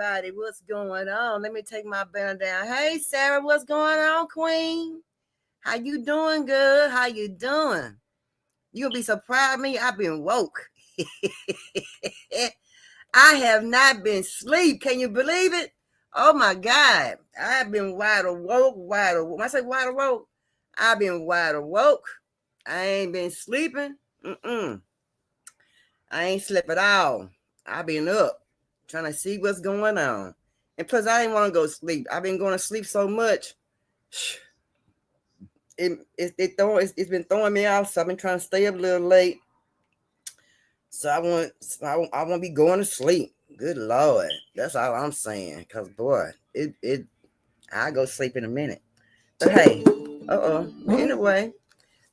everybody. What's going on? Let me take my banner down. Hey, Sarah, what's going on, Queen? How you doing, good? How you doing? You gonna be surprised at me? I've been woke. I have not been asleep. Can you believe it? Oh my God. I've been wide awoke, wide awoke. When I say wide awoke, I've been wide awoke. I ain't been sleeping. I ain't slept at all. I've been up trying to see what's going on. And plus, I didn't want to go to sleep. I've been going to sleep so much. It's been throwing me off. So I've been trying to stay up a little late. So I won't be going to sleep. Good Lord. That's all I'm saying. Cause boy, I'll go sleep in a minute. But hey, anyway,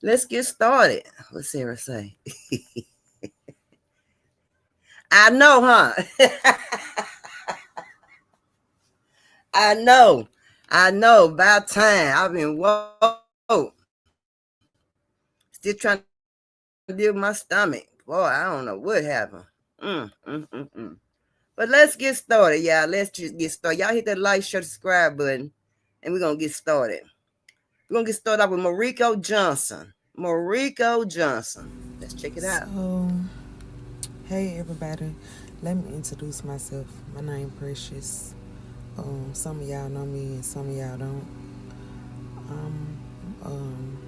let's get started. What's Sarah say? I know, huh? I know. I know. About time. I've been woke. Still trying to deal with my stomach. Boy, I don't know what happened. But let's get started, y'all. Let's just get started. Y'all hit that like, share, subscribe button, and we're going to get started. We're going to get started off with Marico Johnson. Marico Johnson. Let's check it out. So, hey everybody. Let me introduce myself. My name Precious. Some of y'all know me and some of y'all don't. I'm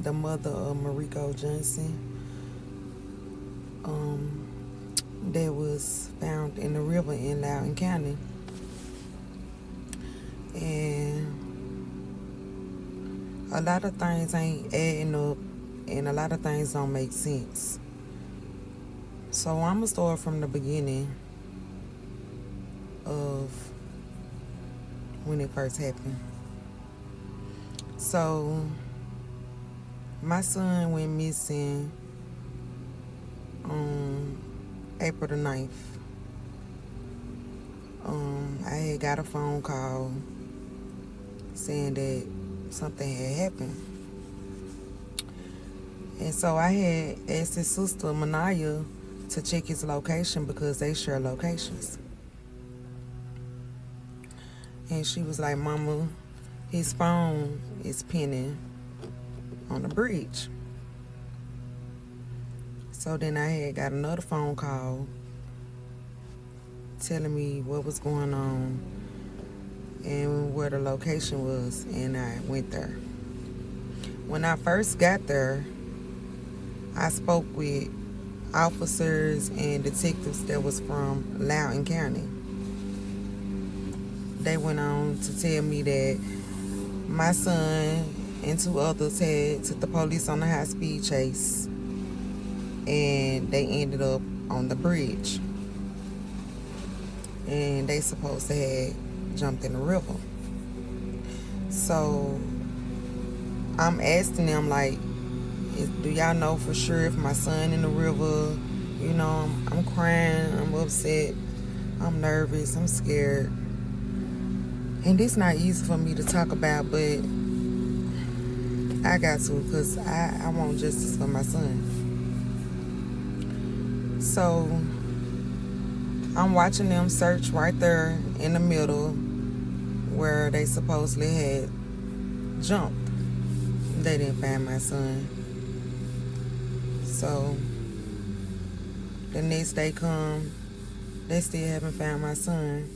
the mother of Marico Johnson. That was found in the river in Loudoun County. And a lot of things ain't adding up and a lot of things don't make sense. So I'm going to start from the beginning of when it first happened. So my son went missing on April the 9th. I had got a phone call saying that something had happened. And so I had asked his sister, Manaya, to check his location because they share locations. And she was like, Mama, his phone is pinning on the bridge. So then I had got another phone call telling me what was going on and where the location was, and I went there. When I first got there, I spoke with officers and detectives that was from Loudoun County. They went on to tell me that my son and two others had took the police on a high-speed chase, and they ended up on the bridge. And they supposed to have jumped in the river. So I'm asking them, like, do y'all know for sure if my son in the river? You know, I'm crying, I'm upset, I'm nervous, I'm scared. And it's not easy for me to talk about, but I got to, because I want justice for my son. So I'm watching them search right there in the middle where they supposedly had jumped. They didn't find my son. So the next day come, they still haven't found my son.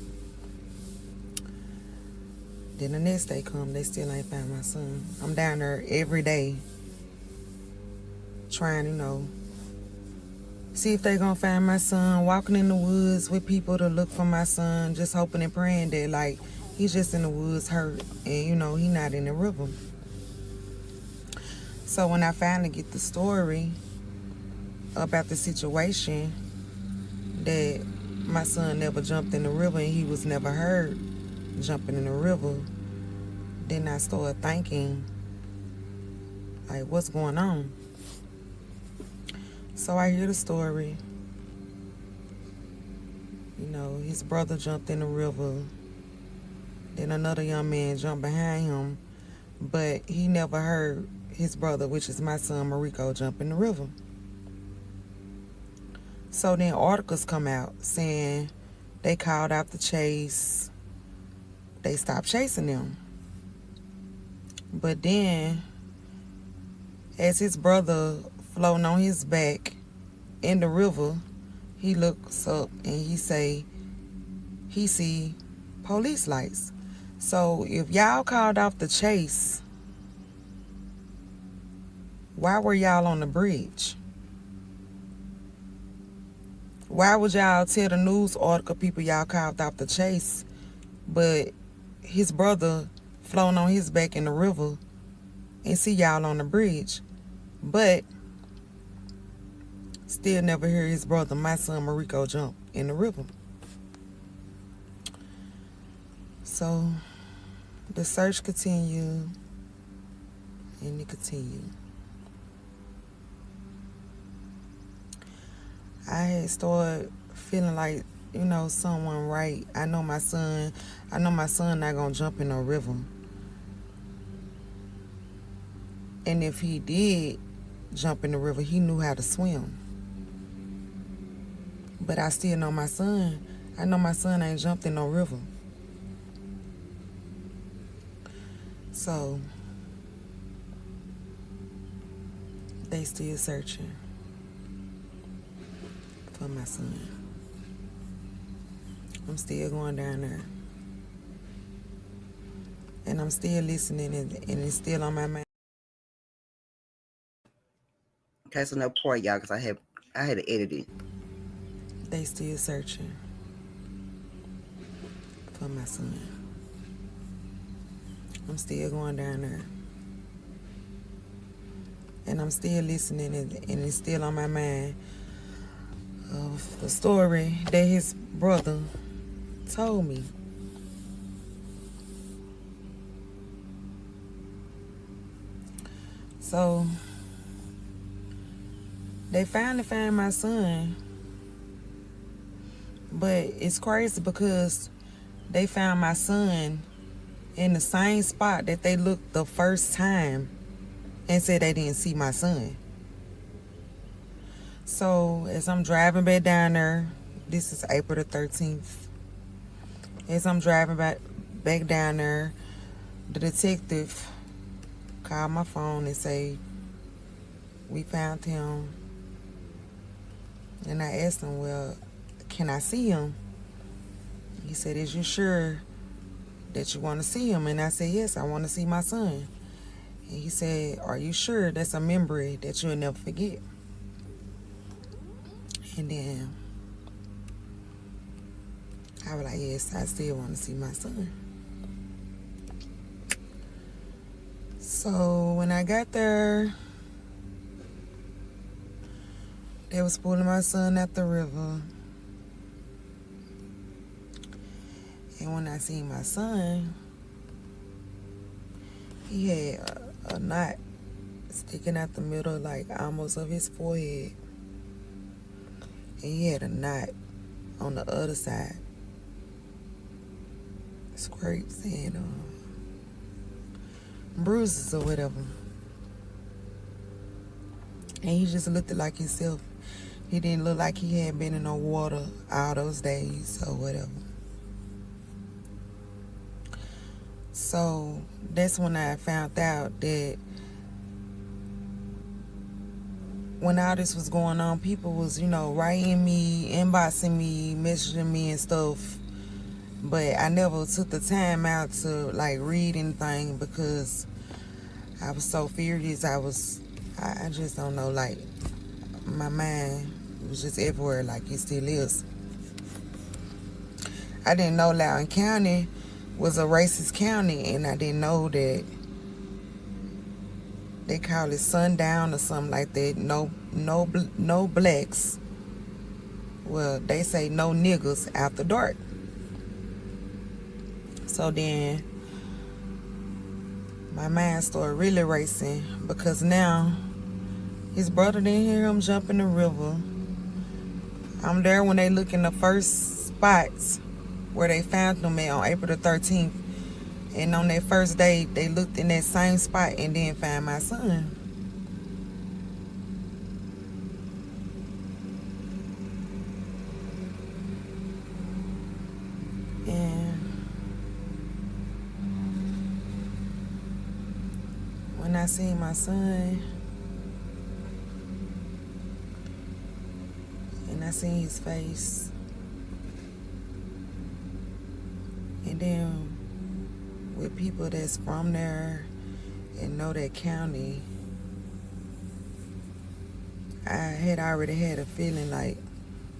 Then the next day come, they still ain't found my son. I'm down there every day trying to, see if they gonna find my son, walking in the woods with people to look for my son, just hoping and praying that, like, he's just in the woods hurt and, he not in the river. So when I finally get the story about the situation, that my son never jumped in the river and he was never heard jumping in the river, then I started thinking, like, what's going on? So I hear the story. His brother jumped in the river. Then another young man jumped behind him, but he never heard his brother, which is my son Marico, jump in the river. So then articles come out saying They called out the chase. They stopped chasing them. But then, as his brother floating on his back in the river, he looks up and he say he see police lights. So if y'all called off the chase, why were y'all on the bridge? Why would y'all tell the news article people y'all called off the chase, but his brother floating on his back in the river and see y'all on the bridge, but still never hear his brother, my son Marico, jump in the river? So the search continued, and it continued. I had started feeling like, someone right. I know my son not gonna jump in no river. And if he did jump in the river, he knew how to swim. But I still know my son. I know my son ain't jumped in no river. So they still searching for my son. I'm still going down there. And I'm still listening, and it's still on my mind. Okay, so no part, y'all, because I had to edit it. They still searching for my son. I'm still going down there. And I'm still listening, and it's still on my mind of the story that his brother told me. So they finally found my son, but it's crazy because they found my son in the same spot that they looked the first time and said they didn't see my son. So as I'm driving back down there, this is April the 13th. As I'm driving back down there, the detective called my phone and say, we found him. And I asked him, well, can I see him? He said, is you sure that you want to see him? And I said, yes, I want to see my son. And he said, are you sure that's a memory that you'll never forget? And then I was like, yes, I still want to see my son. So when I got there, they was pulling my son out the river. And when I seen my son, he had a knot sticking out the middle, like almost of his forehead. And he had a knot on the other side. Scrapes and bruises or whatever. And he just looked like himself. He didn't look like he had been in no water all those days or whatever. So that's when I found out that when all this was going on, people was, writing me, inboxing me, messaging me and stuff. But I never took the time out to, read anything because I was so furious. I just don't know, my mind was just everywhere like it still is. I didn't know Loudoun County was a racist county, and I didn't know that they call it sundown or something like that. No blacks. Well, they say no niggers after dark. So then my mind started really racing because now his brother didn't hear him jump in the river. I'm there when they look in the first spots where they found him at on April the 13th. And on that first day, they looked in that same spot and didn't find my son. I seen my son, and I seen his face, and then with people that's from there and know that county, I had already had a feeling like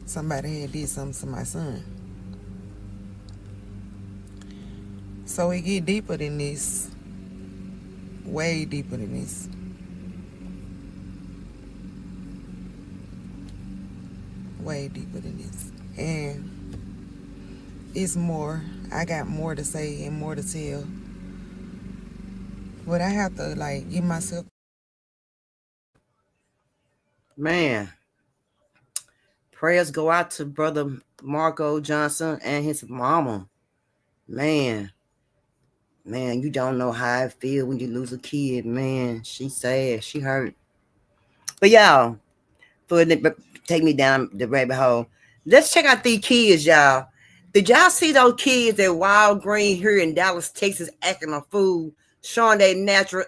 somebody had did something to my son. So it get deeper than this, way deeper than this. Way deeper than this. And it's more. I got more to say and more to tell. But I have to like give myself. Man, prayers go out to brother Marco Johnson and his mama. Man, you don't know how I feel when you lose a kid, man. She sad, she hurt. But y'all, take me down the rabbit hole. Let's check out these kids, y'all. Did y'all see those kids at Walgreen here in Dallas, Texas, acting a fool, showing their natural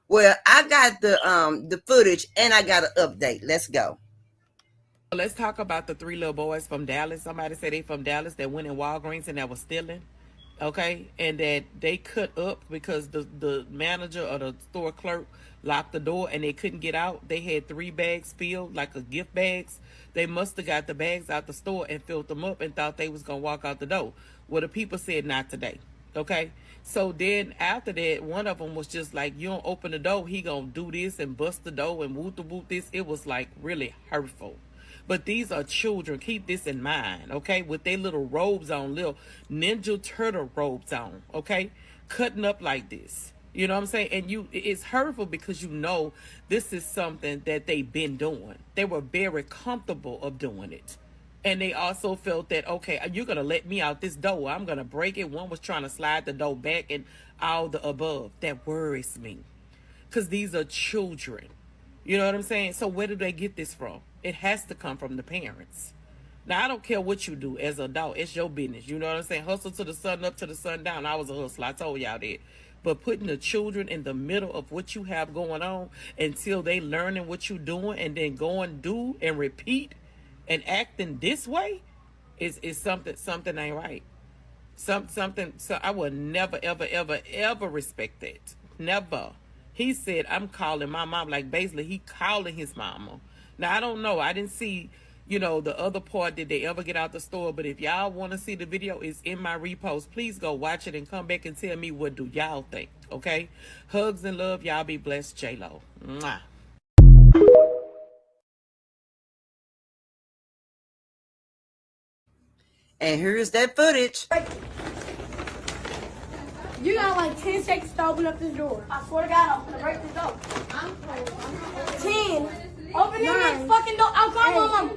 Well, I got the footage and I got an update. Let's go. Let's talk about the 3 little boys from Dallas. Somebody said they from Dallas that went in Walgreens and that was stealing. Okay, and that they cut up because the manager or the store clerk locked the door and they couldn't get out. They had 3 bags filled, like a gift bags. They must have got the bags out the store and filled them up and thought they was gonna walk out the door. Well, the people said not today. Okay, so then after that, one of them was just like, "You don't open the door, he gonna do this and bust the door and whoop this." It was like really hurtful. But these are children. Keep this in mind, okay? With their little robes on, little Ninja Turtle robes on, okay? Cutting up like this. You know what I'm saying? And it's hurtful because you know this is something that they've been doing. They were very comfortable of doing it. And they also felt that, okay, you're going to let me out this door. I'm going to break it. One was trying to slide the door back and all the above. That worries me. Because these are children. You know what I'm saying? So where do they get this from? It has to come from the parents. Now, I don't care what you do as an adult. It's your business. You know what I'm saying? Hustle to the sun up to the sun down. I was a hustler. I told y'all that. But putting the children in the middle of what you have going on until they learning what you're doing and then go and do and repeat and acting this way is something ain't right. So I would never, ever respect that. Never. He said, "I'm calling my mom." Like basically he calling his mama. Now I don't know. I didn't see, the other part. Did they ever get out the store? But if y'all want to see the video, it's in my repost. Please go watch it and come back and tell me what do y'all think. Okay? Hugs and love. Y'all be blessed. J-Lo. Mwah. And here's that footage. You got like 10 seconds to open up this door. I swear to God, I'm gonna break this door. 10. Open this fucking door. Oh, come on, mama.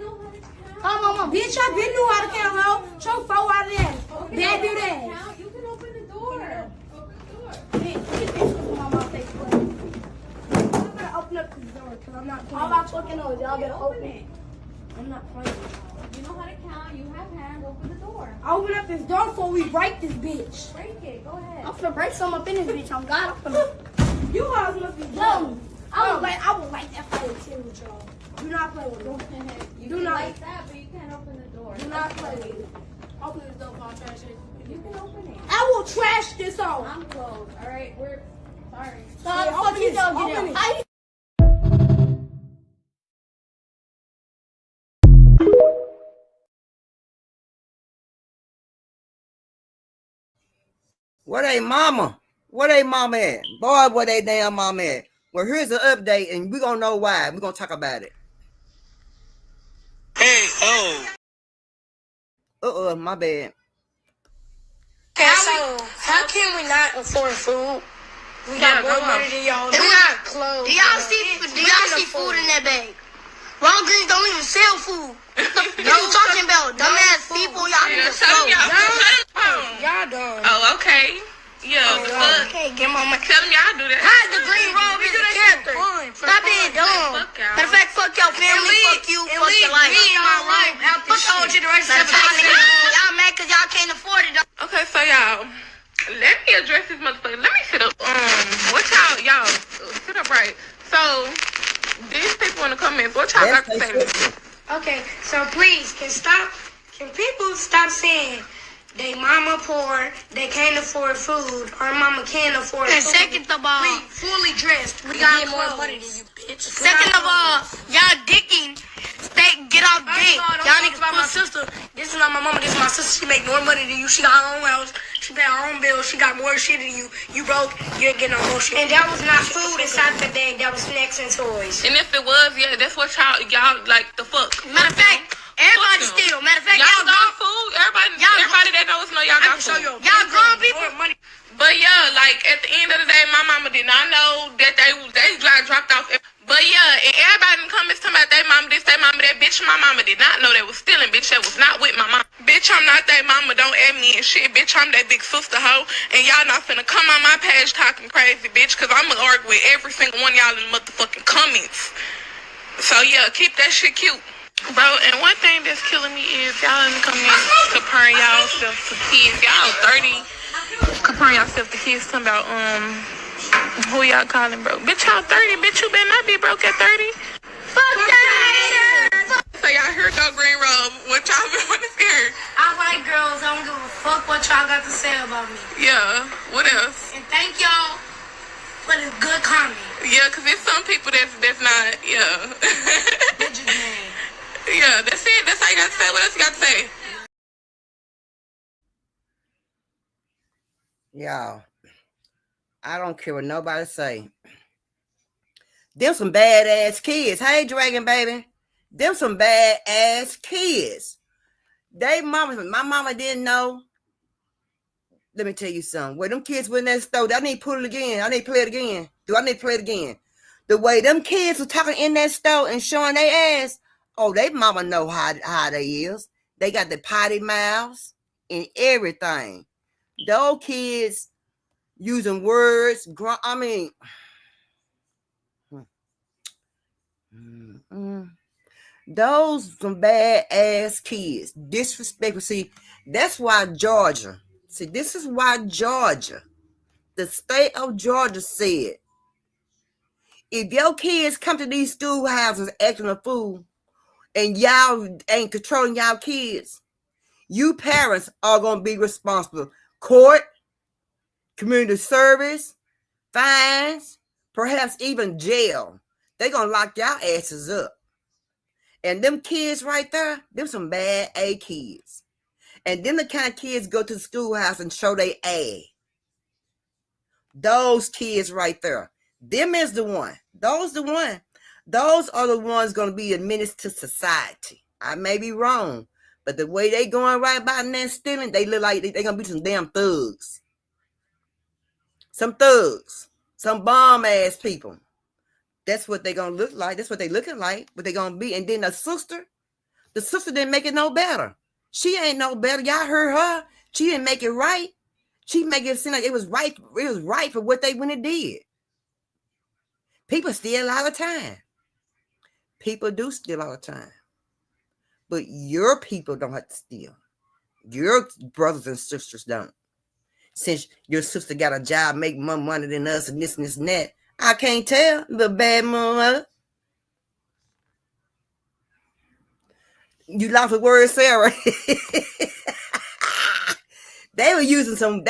Come on, mama. Bitch, I been knew how to count, ho. Show 4 out of that. Dad do that. You can open the door. I'm gonna open up this door because I'm not playing. All my fucking knows, y'all better open it. I'm not playing. You know how to count. You have hands. Open the door. Open up this door before we break this bitch. Break it. Go ahead. I'm finna break some up in this bitch. I'm God. I'm finna. You guys must be dumb. I would like that fight with y'all. Do not play with me. You Do can not like that, but you can't open the door. Do not play with me. Open this door, I'll trash it. You can open it. I will trash this off. I'm closed. All right, we're sorry. So how the fuck you gonna get out? Where they mama? Where they mama at? Boy, where they damn mama at? Well, here's an update, and we're gonna know why. We're gonna talk about it. Hey, oh. My bad. Okay, so how can we not afford food? We got more money than y'all. We got clothes. Do y'all see food in that bag? Walgreens don't even sell food. What you talking about? Dumbass people, y'all need to slow. Y'all done. Oh, okay. Yeah, Okay, get my money. tell them y'all do that. Hide the green robe is a character. Stop being dumb. Matter of fact, fuck your family, fuck you, fuck your life. Me and my life. Fuck all generation. Y'all mad because y'all can't afford it. Okay, so y'all, Let me address this motherfucker. Let me sit up. What y'all sit up right. So these people in the comments, what y'all got to say to this? Okay, so please, can people stop saying they mama poor, they can't afford food, our mama can't afford food. And second of all, we fully dressed, we got more money than you, bitch. Second of all, y'all dicking, get off dick. Y'all niggas put sister, this is not my mama, this is my sister, she make more money than you, she got her own house, she pay her own bills, she got more shit than you. You broke, you ain't getting no more shit. And that was not food inside the bag, that was snacks and toys. And if it was, yeah, that's what y'all like the fuck. Matter of fact, everybody steal. Matter of fact, y'all got food. Everybody that knows y'all got food. Y'all grown people. But yeah, like at the end of the day, my mama did not know that they like dropped off. But yeah, and everybody in the comments talking about they mama this, they mama that. Bitch, my mama did not know they was stealing. Bitch, that was not with my mama. Bitch, I'm not that mama. Don't add me and shit. Bitch, I'm that big sister hoe. And y'all not finna come on my page talking crazy, bitch, because I'm gonna argue with every single one of y'all in the motherfucking comments. So yeah, keep that shit cute. Bro, and one thing that's killing me is y'all in the comments comparing y'allself to kids. Y'all 30, comparing yourself to kids, talking about who y'all calling broke. Bitch, y'all 30, bitch, you better not be broke at 30. Fuck that! So y'all heard go Green Road. What y'all been want to hear? I like girls, I don't give a fuck what y'all got to say about me. Yeah, what else? And thank y'all for this good comment. Yeah, because there's some people that's not, yeah. Bitches, man. Yeah, that's it. That's all you got to say. What else you got to say? Y'all, I don't care what nobody say. Them some badass kids. Hey, Dragon Baby. Them some badass kids. My mama didn't know. Let me tell you something. Where them kids went in that store, I need to put it again. I need to play it again. Do I need to play it again? The way them kids were talking in that store and showing their ass, oh, they mama know how they is. They got the potty mouths and everything. Those kids using words. Those some bad ass kids. Disrespectful. See, that's why Georgia. See, this is why Georgia, the state of Georgia said, if your kids come to these schoolhouses acting a fool and y'all ain't controlling y'all kids, you parents are going to be responsible. Court, community service, fines, perhaps even jail. They're going to lock y'all asses up. And them kids right there, them some bad A kids. And then the kind of kids go to the schoolhouse and show they A. Those kids right there. Them is the one. Those the one. Those are the ones going to be a menace to society. I may be wrong, but the way they going right about in that stealing, they look like they're going to be some damn thugs. Some thugs. Some bomb-ass people. That's what they're going to look like. That's what they looking like. What they going to be. And then the sister didn't make it no better. She ain't no better. Y'all heard her. She didn't make it right. She make it seem like it was right. It was right for what they went and did. People steal all the time. People do steal all the time. But your people don't have to steal. Your brothers and sisters don't. Since your sister got a job, make more money than us, and this and that. I can't tell. The bad mother. You lost the word, Sarah. They were using some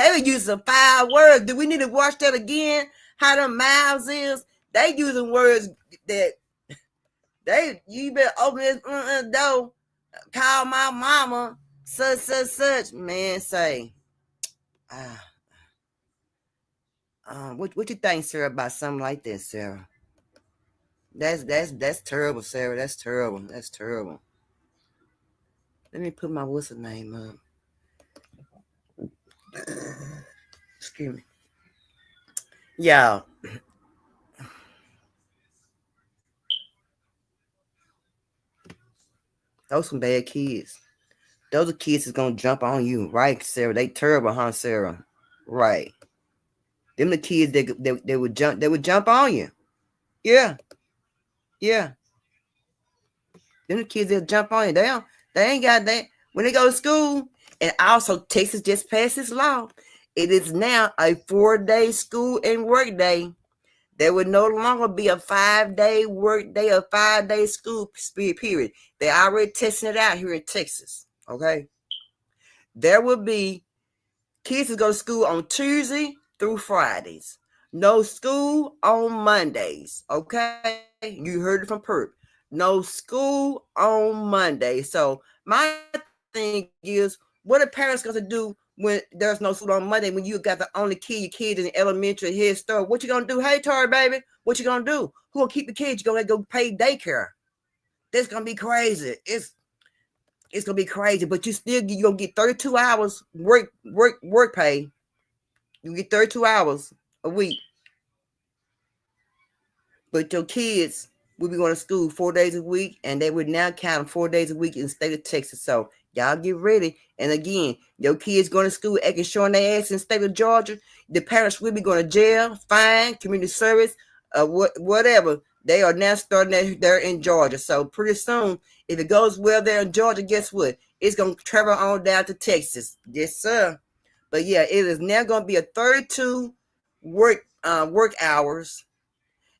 foul words. Do we need to watch that again? How them mouths is? They using words that you better open this door, call my mama, such. Man, say, what you think, Sarah, about something like this, Sarah? That's terrible, Sarah. That's terrible. That's terrible. Let me put my what's her name up. Excuse me. Y'all. Those some bad kids. Those are kids that's gonna jump on you, right, Sarah? They terrible, huh, Sarah? Right. Them the kids that they would jump on you. Yeah. Yeah. Them the kids that jump on you. They ain't got that. When they go to school, and also Texas just passed this law. It is now a 4-day school and work day. There would no longer be a 5-day work day, a 5-day school period. They already testing it out here in Texas. Okay. There will be kids who go to school on Tuesday through Fridays. No school on Mondays. Okay. You heard it from Perp. No school on Monday. So my thing is, what are parents going to do when there's no school on Monday, when you got the only kid, your kids in the elementary head start? What you going to do? Hey, Tori, baby, what you going to do? Who will keep the kids? You going to go pay daycare? That's going to be crazy. It's going to be crazy, but you're going to get 32 hours work pay. You get 32 hours a week. But your kids will be going to school 4 days a week, and they would now count 4 days a week in the state of Texas. So y'all get ready. And again, your kids going to school acting showing their ass in the state of Georgia. The parents will be going to jail, fine, community service, whatever. They are now starting there in Georgia. So pretty soon, if it goes well there in Georgia, guess what? It's going to travel on down to Texas. Yes, sir. But yeah, it is now going to be a 32 work hours.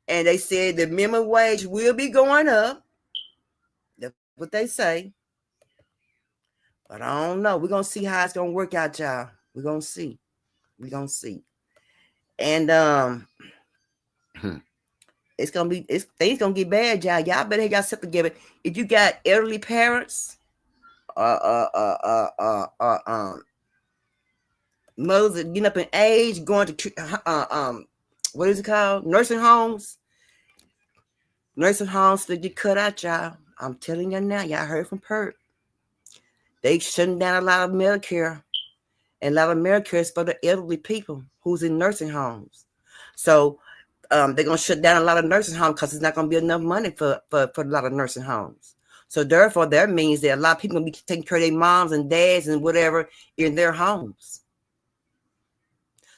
And they said the minimum wage will be going up. That's what they say. But I don't know. We're going to see how it's going to work out, y'all. We're going to see. We're going to see. And things going to get bad, y'all. Y'all better have yourself together. If you got elderly parents, mothers that getting up in age, going to what is it called? Nursing homes that you cut out, y'all. I'm telling you now, y'all heard from Perk. They shutting down a lot of Medicare, and a lot of Medicare is for the elderly people who's in nursing homes. So they're gonna shut down a lot of nursing homes because there's not gonna be enough money for a lot of nursing homes. So therefore, that means that a lot of people gonna be taking care of their moms and dads and whatever in their homes.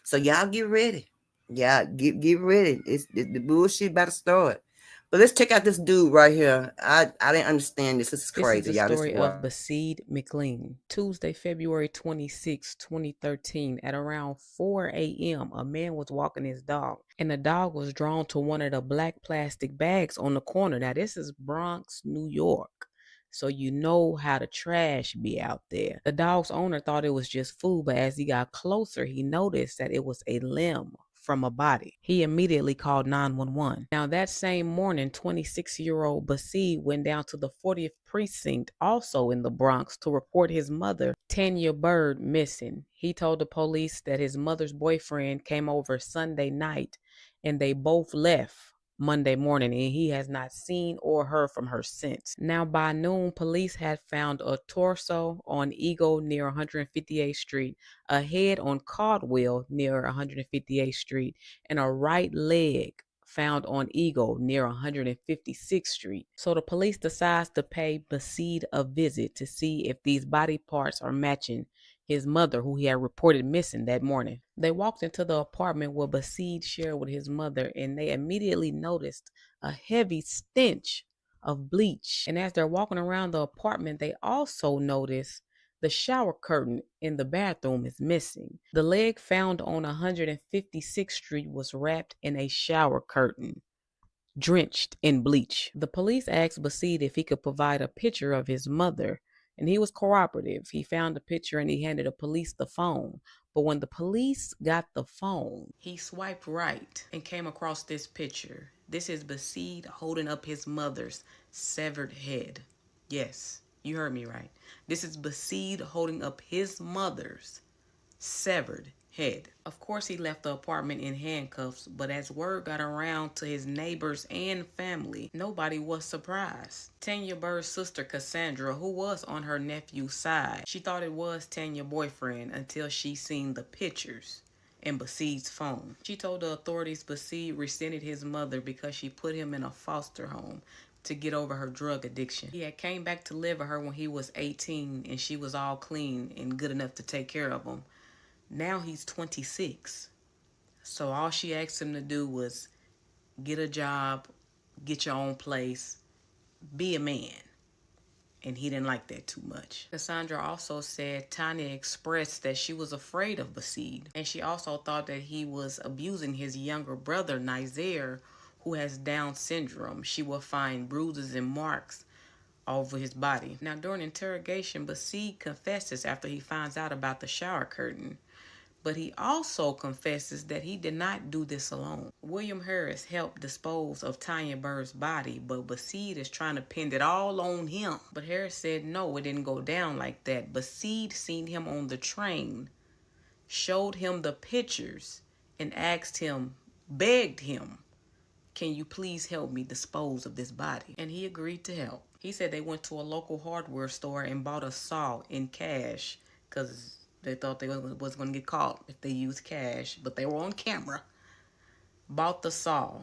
So y'all get ready. Yeah, get ready. It's the bullshit about to start. But let's check out this dude right here. I didn't understand this. This is crazy. This is the story of Baseed McLean. Tuesday, February 26, 2013, at around 4 a.m., a man was walking his dog, and the dog was drawn to one of the black plastic bags on the corner. Now, this is Bronx, New York. So you know how the trash be out there. The dog's owner thought it was just food, but as he got closer, he noticed that it was a limb from a body. He immediately called 911. Now, that same morning, 26-year-old Baseed went down to the 40th precinct, also in the Bronx, to report his mother, Tanya Bird, missing. He told the police that his mother's boyfriend came over Sunday night and they both left Monday morning, and he has not seen or heard from her since. Now, by noon, police had found a torso on Eagle near 158th Street, a head on Caldwell near 158th Street, and a right leg found on Eagle near 156th Street. So the police decides to pay Baseed a visit to see if these body parts are matching his mother, who he had reported missing that morning. They walked into the apartment where Baseed shared with his mother, and they immediately noticed a heavy stench of bleach. And as they're walking around the apartment, they also noticed the shower curtain in the bathroom is missing. The leg found on 156th Street was wrapped in a shower curtain, drenched in bleach. The police asked Baseed if he could provide a picture of his mother, and he was cooperative. He found the picture and he handed the police the phone. But when the police got the phone, he swiped right and came across this picture. This is Baseed holding up his mother's severed head. Yes, you heard me right. This is Baseed holding up his mother's severed head. Of course, he left the apartment in handcuffs, but as word got around to his neighbors and family, nobody was surprised. Tanya Bird's sister, Cassandra, who was on her nephew's side, she thought it was Tanya's boyfriend until she seen the pictures in Baseed's phone. She told the authorities Baseed resented his mother because she put him in a foster home to get over her drug addiction. He had came back to live with her when he was 18 and she was all clean and good enough to take care of him. Now he's 26. So all she asked him to do was get a job, get your own place, be a man. and he didn't like that too much. Cassandra also said Tanya expressed that she was afraid of Basid, and she also thought that he was abusing his younger brother, Nizer, who has Down syndrome. She will find bruises and marks all over his body. Now, during interrogation, Basid confesses after he finds out about the shower curtain. But he also confesses that he did not do this alone. William Harris helped dispose of Tanya Bird's body, but Basid is trying to pin it all on him. But Harris said no, it didn't go down like that. Basid seen him on the train, showed him the pictures, and asked him, begged him, can you please help me dispose of this body? And he agreed to help. He said they went to a local hardware store and bought a saw in cash because they thought they was going to get caught if they used cash, but they were on camera. Bought the saw,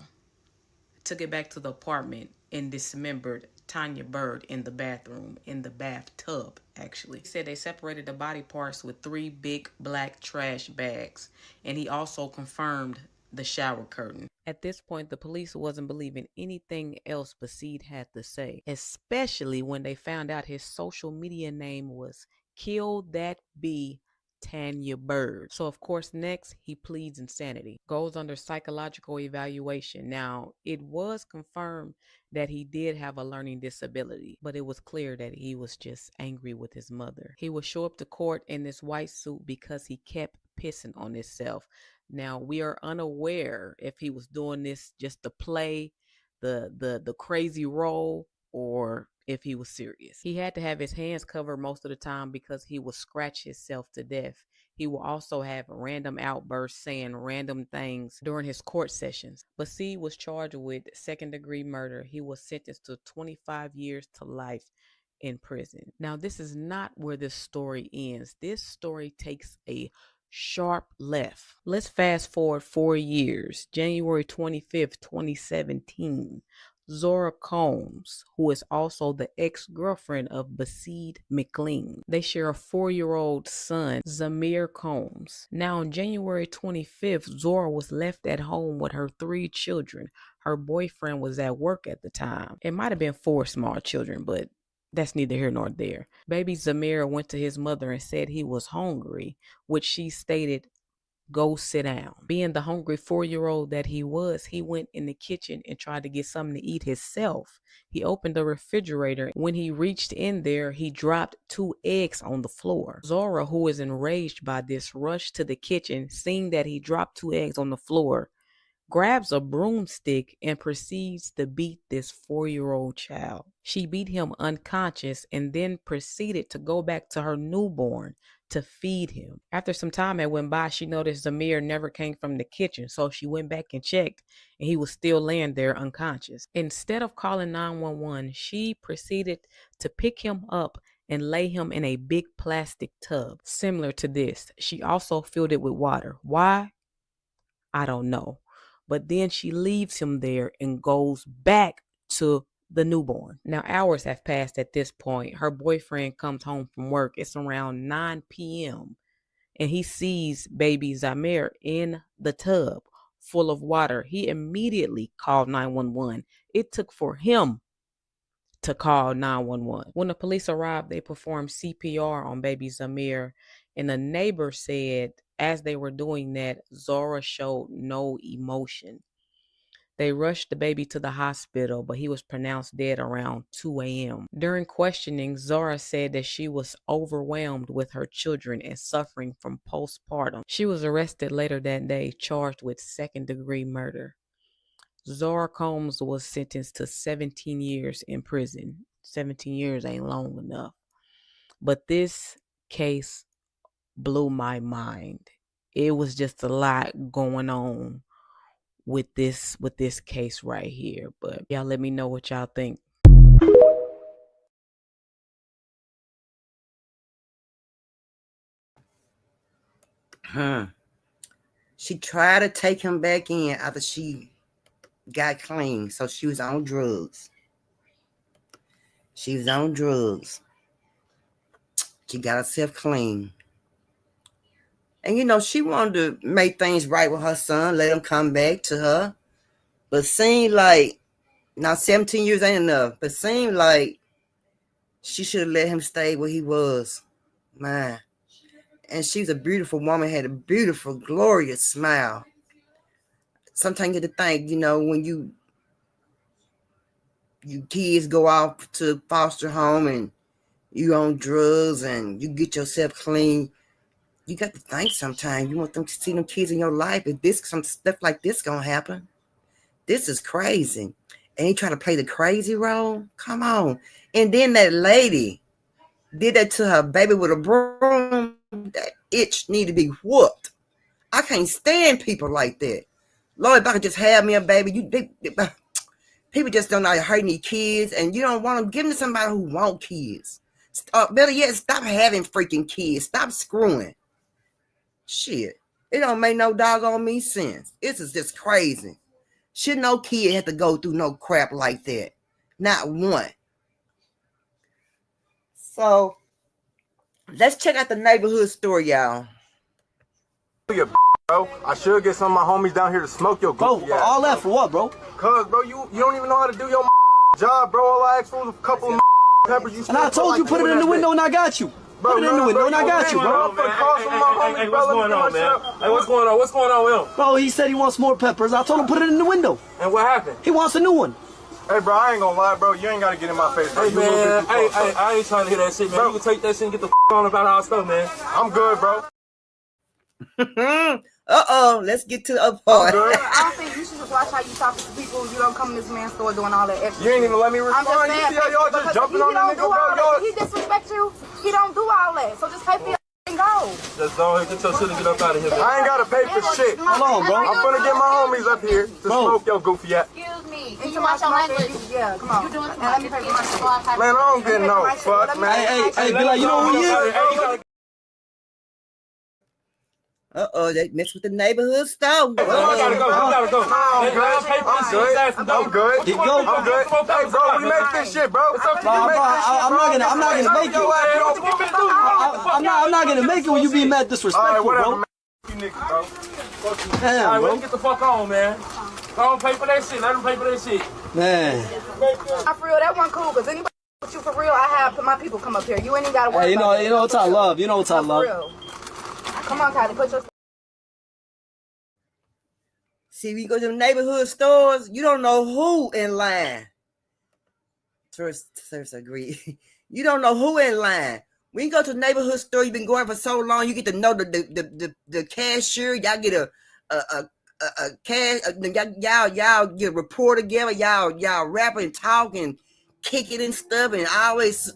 took it back to the apartment, and dismembered Tanya Bird in the bathroom, in the bathtub, actually. He said they separated the body parts with 3 big black trash bags, and he also confirmed the shower curtain. At this point, the police wasn't believing anything else Basid had to say, especially when they found out his social media name was Kill That Bee Tanya Bird. So of course, next he pleads insanity, goes under psychological evaluation. Now, it was confirmed that he did have a learning disability, but it was clear that he was just angry with his mother. He would show up to court in this white suit because he kept pissing on himself. Now, we are unaware if he was doing this just to play the crazy role or if he was serious. He had to have his hands covered most of the time because he would scratch himself to death. He will also have random outbursts saying random things during his court sessions. Basid was charged with second-degree murder. He was sentenced to 25 years to life in prison. Now, this is not where this story ends. This story takes a sharp left. Let's fast forward 4 years. January 25th, 2017. Zora Combs, who is also the ex-girlfriend of Basid McLean. They share a 4-year-old son, Zamir Combs. Now, on January 25th, Zora was left at home with her 3 children. Her boyfriend was at work at the time. It might have been 4 small children, but that's neither here nor there. Baby Zamir went to his mother and said he was hungry, which she stated, go sit down. Being the hungry 4-year-old that he was, he went in the kitchen and tried to get something to eat himself. He opened the refrigerator. When he reached in there, he dropped 2 eggs on the floor. Zora, who is enraged by this, rushed to the kitchen, seeing that he dropped 2 eggs on the floor, grabs a broomstick and proceeds to beat this 4-year-old child. She beat him unconscious and then proceeded to go back to her newborn to feed him. After some time had went by, she noticed Zamir never came from the kitchen, so she went back and checked, and he was still laying there unconscious. Instead of calling 911, she proceeded to pick him up and lay him in a big plastic tub similar to this. She also filled it with water. Why? I don't know. But then she leaves him there and goes back to the newborn. Now, hours have passed at this point. Her boyfriend comes home from work. It's around 9 p.m. and he sees baby Zamir in the tub full of water. He immediately called 911. It took for him to call 911. When the police arrived, they performed CPR on baby Zamir, and a neighbor said as they were doing that, Zora showed no emotion. They rushed the baby to the hospital, but he was pronounced dead around 2 a.m. During questioning, Zora said that she was overwhelmed with her children and suffering from postpartum. She was arrested later that day, charged with second-degree murder. Zora Combs was sentenced to 17 years in prison. 17 years ain't long enough. But this case blew my mind. It was just a lot going on with this case right here. But y'all let me know what y'all think. She tried to take him back in after she got clean, so she was on drugs. She got herself clean. And she wanted to make things right with her son, let him come back to her. But seemed like, now 17 years ain't enough, but seemed like She should have let him stay where he was. Man. And she's a beautiful woman, had a beautiful, glorious smile. Sometimes you have to think, when you kids go off to foster home and you on drugs and you get yourself clean, you got to think sometimes. You want them to see them kids in your life. If some stuff like this gonna happen, this is crazy. And he trying to play the crazy role? Come on. And then that lady did that to her baby with a broom. That itch need to be whooped. I can't stand people like that. Lord, if I could just have me a baby, people just don't know how to hurt any kids, and you don't want them. Give them to somebody who want kids. Better yet, stop having freaking kids. Stop screwing. Shit. It don't make no doggone me sense. This is just crazy. Should no kid have to go through no crap like that? Not one. So, let's check out the neighborhood store, y'all. Bro, I should get some of my homies down here to smoke your goofy ass. All that for what, bro? Cause, bro, you don't even know how to do your job, bro. All I asked for was a couple of peppers. And I told you put it in the window and I got you. Put it in the window and I got you, bro. Hey, what's going on, man? Hey, what's going on? What's going on with him? Bro, he said he wants more peppers. I told him put it in the window. And what happened? He wants a new one. Hey, bro, I ain't gonna lie, bro. You ain't gotta get in my face, bro. Hey, man, I ain't trying to hear that shit, man. Bro. You can take that shit and get the on about our stuff, man. I'm good, bro. Let's get to the part. I don't think you should just watch how you talk to people. You don't come in this man's store doing all that extra. You ain't even let me respond. I'm just saying, you see how y'all just jumping on the nigga, bro? He disrespect you. He don't do all that. So just pay for your and go. Just go ahead, get your shit and get up out of here, man. I ain't gotta pay for shit. Hold on, bro. I'm gonna get my homies up here to smoke your goofy ass. Excuse me. And you watch your language. Yeah, come on. You doing and let me pay for my shit. Man, I don't get no fuck, man. Hey, be like, you know who he is? They mess with the neighborhood store. I gotta go. I'm good. He go. I'm good. Hey, bro, we make this shit, bro. I'm not gonna make it. I'm not gonna make it when you be mad disrespectful, bro. Damn, bro. Get the fuck on, man. Don't pay for that shit. Let them pay for that shit. Man. For real, that one cool, because anybody with you for real, I have my people come up here. You ain't even gotta worry. Hey, you know what's I love. You know what's I love. Come on, Kylie, put your... See, we go to the neighborhood stores, you don't know who in line. First agree. You don't know who in line. When you go to the neighborhood store, you've been going for so long, you get to know the cashier. Y'all get a cash. Y'all get a report together. Y'all rap and talk and kick it and stuff, and I always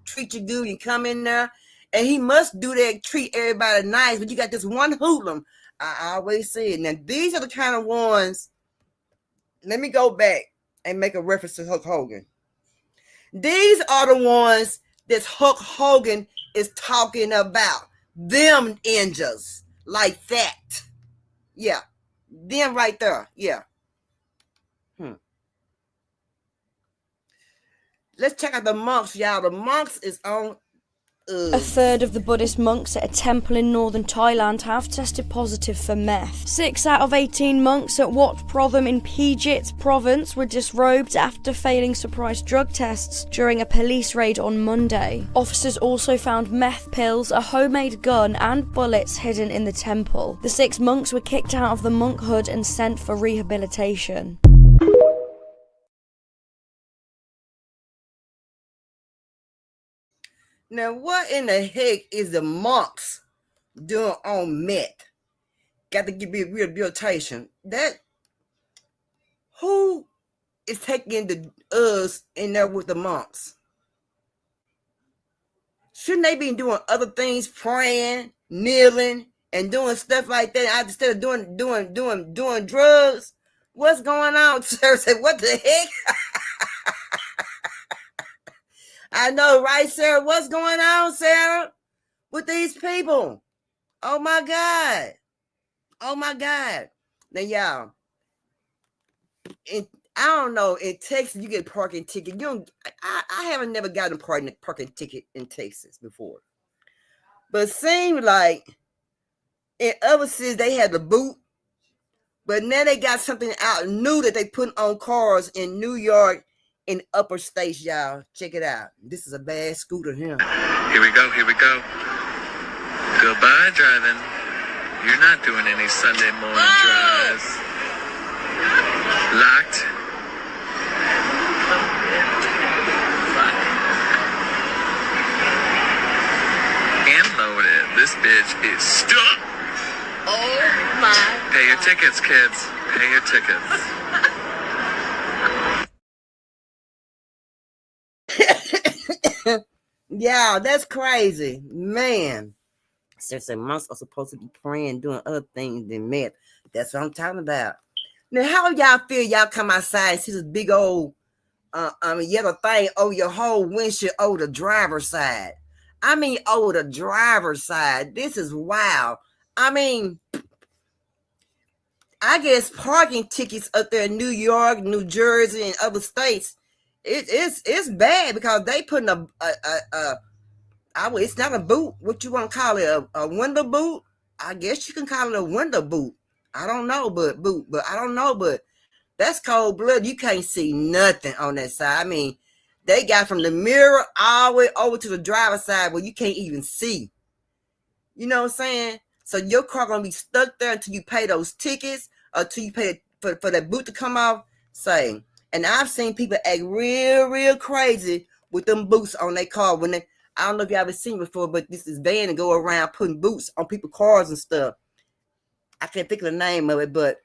treat you good when you come in there. And he must do that, treat everybody nice, but you got this one hoodlum. I always say it. Now, these are the kind of ones, let me go back and make a reference to Hulk Hogan. These are the ones that Hulk Hogan is talking about. Them ninjas like that. Yeah. Them right there. Yeah. Let's check out the monks, y'all. The monks is on... A third of the Buddhist monks at a temple in northern Thailand have tested positive for meth. 6 out of 18 monks at Wat Protham in Pijit province were disrobed after failing surprise drug tests during a police raid on Monday. Officers also found meth pills, a homemade gun and bullets hidden in the temple. The 6 monks were kicked out of the monkhood and sent for rehabilitation. Now, what in the heck is the monks doing on meth? Got to give me a rehabilitation. That, who is taking the us in there with the monks? Shouldn't they be doing other things, praying, kneeling, and doing stuff like that instead of doing drugs? What's going on, sir? What the heck? I know, right, Sarah? What's going on, Sarah, with these people? Oh, my God. Oh, my God. Now, y'all, I don't know. In Texas, you get a parking ticket. I haven't never gotten a parking ticket in Texas before. But it seems like in other cities, they had the boot. But now they got something out new that they put on cars in New York in upper states, y'all. Check it out. This is a bad scooter here. Here we go. Goodbye, driving. You're not doing any Sunday morning drives. Locked. And loaded. This bitch is stuck. Oh my. Pay your tickets, kids. Pay your tickets. Yeah, that's crazy. Man. Seriously, monks are supposed to be praying, doing other things than meth. That's what I'm talking about. Now, how y'all feel y'all come outside and see this big old yellow thing over your whole windshield over the driver's side? I mean, over the driver's side. This is wild. I mean, I guess parking tickets up there in New York, New Jersey, and other states, it's bad because they putting it's not a boot. What you want to call it? A window boot? I guess you can call it a window boot. I don't know, but that's cold blood. You can't see nothing on that side. I mean, they got from the mirror all the way over to the driver's side where you can't even see. You know what I'm saying? So your car gonna be stuck there until you pay those tickets, or until you pay for that boot to come off. Say, and I've seen people act real crazy with them boots on their car when they. I don't know if y'all ever seen before, but this is banned to go around putting boots on people's cars and stuff. I can't think of the name of it, but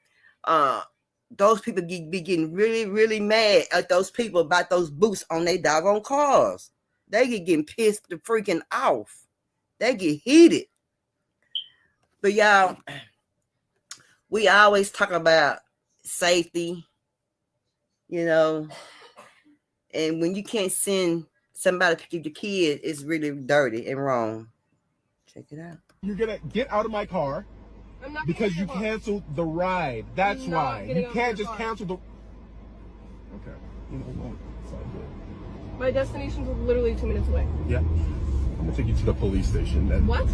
those people be getting really mad at those people about those boots on their doggone cars. They get getting pissed the freaking off. They get heated. But y'all, we always talk about safety, you know, and when you can't send somebody to pick up your kid, it's really dirty and wrong. Check it out. You're gonna get out of my car because you canceled the ride. That's why. You can't just cancel the. Okay. You know what? It's all good. My destination's literally 2 minutes away. Yeah. I'm gonna take you to the police station then. What?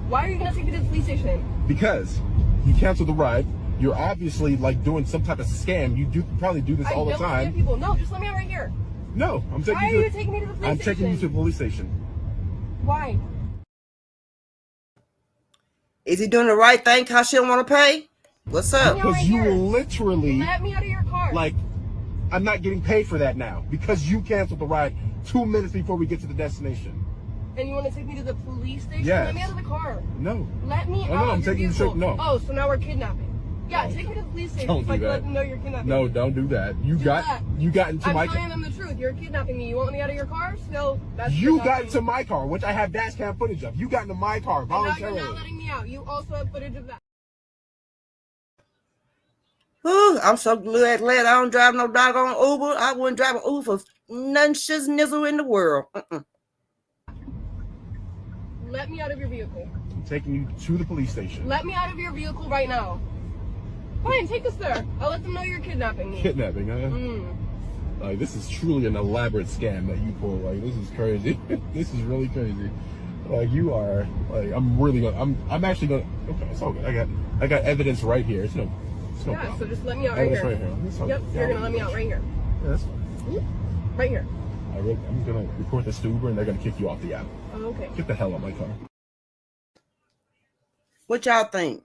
Why are you gonna take me to the police station? Because you canceled the ride. You're obviously like doing some type of scam. You probably do this all the time. Scam people. No, just let me out right here. No, I'm taking Why are you taking me to the police station? I'm taking you to the police station. Why? Is he doing the right thing because she don't want to pay? What's up? Because you literally... Let me out of your car. Like, I'm not getting paid for that now because you canceled the ride 2 minutes before we get to the destination. And you want to take me to the police station? Yes. Let me out of the car. No. Let me out no, I'm of your taking vehicle. You no. Oh, so now we're kidnapping. Yeah, take me to the police station. Don't do that. Let them know you're kidnapping No, me. don't do that. You got into my car. I'm telling them the truth. You're kidnapping me. You want me out of your car? Still, that's You got into my car, which I have dash cam footage of. You got into my car voluntarily. And now you're not letting me out. You also have footage of that. Ooh, I'm so glad I don't drive no doggone Uber. I wouldn't drive an Uber for none shiz nizzle in the world. Let me out of your vehicle. I'm taking you to the police station. Let me out of your vehicle right now. Fine, take us there. I'll let them know you're kidnapping me. Kidnapping, huh? Like, this is truly an elaborate scam that you pull. Like, this is crazy. This is really crazy. Like, you are, like, I'm actually gonna, okay, it's all good. I got evidence right here. It's no problem. So just let me out right here. Yep, you're gonna let me out right here. Yeah, that's fine. Right here. I'm gonna report this to Uber and they're gonna kick you off the app. Oh, okay. Get the hell out of my car. What y'all think?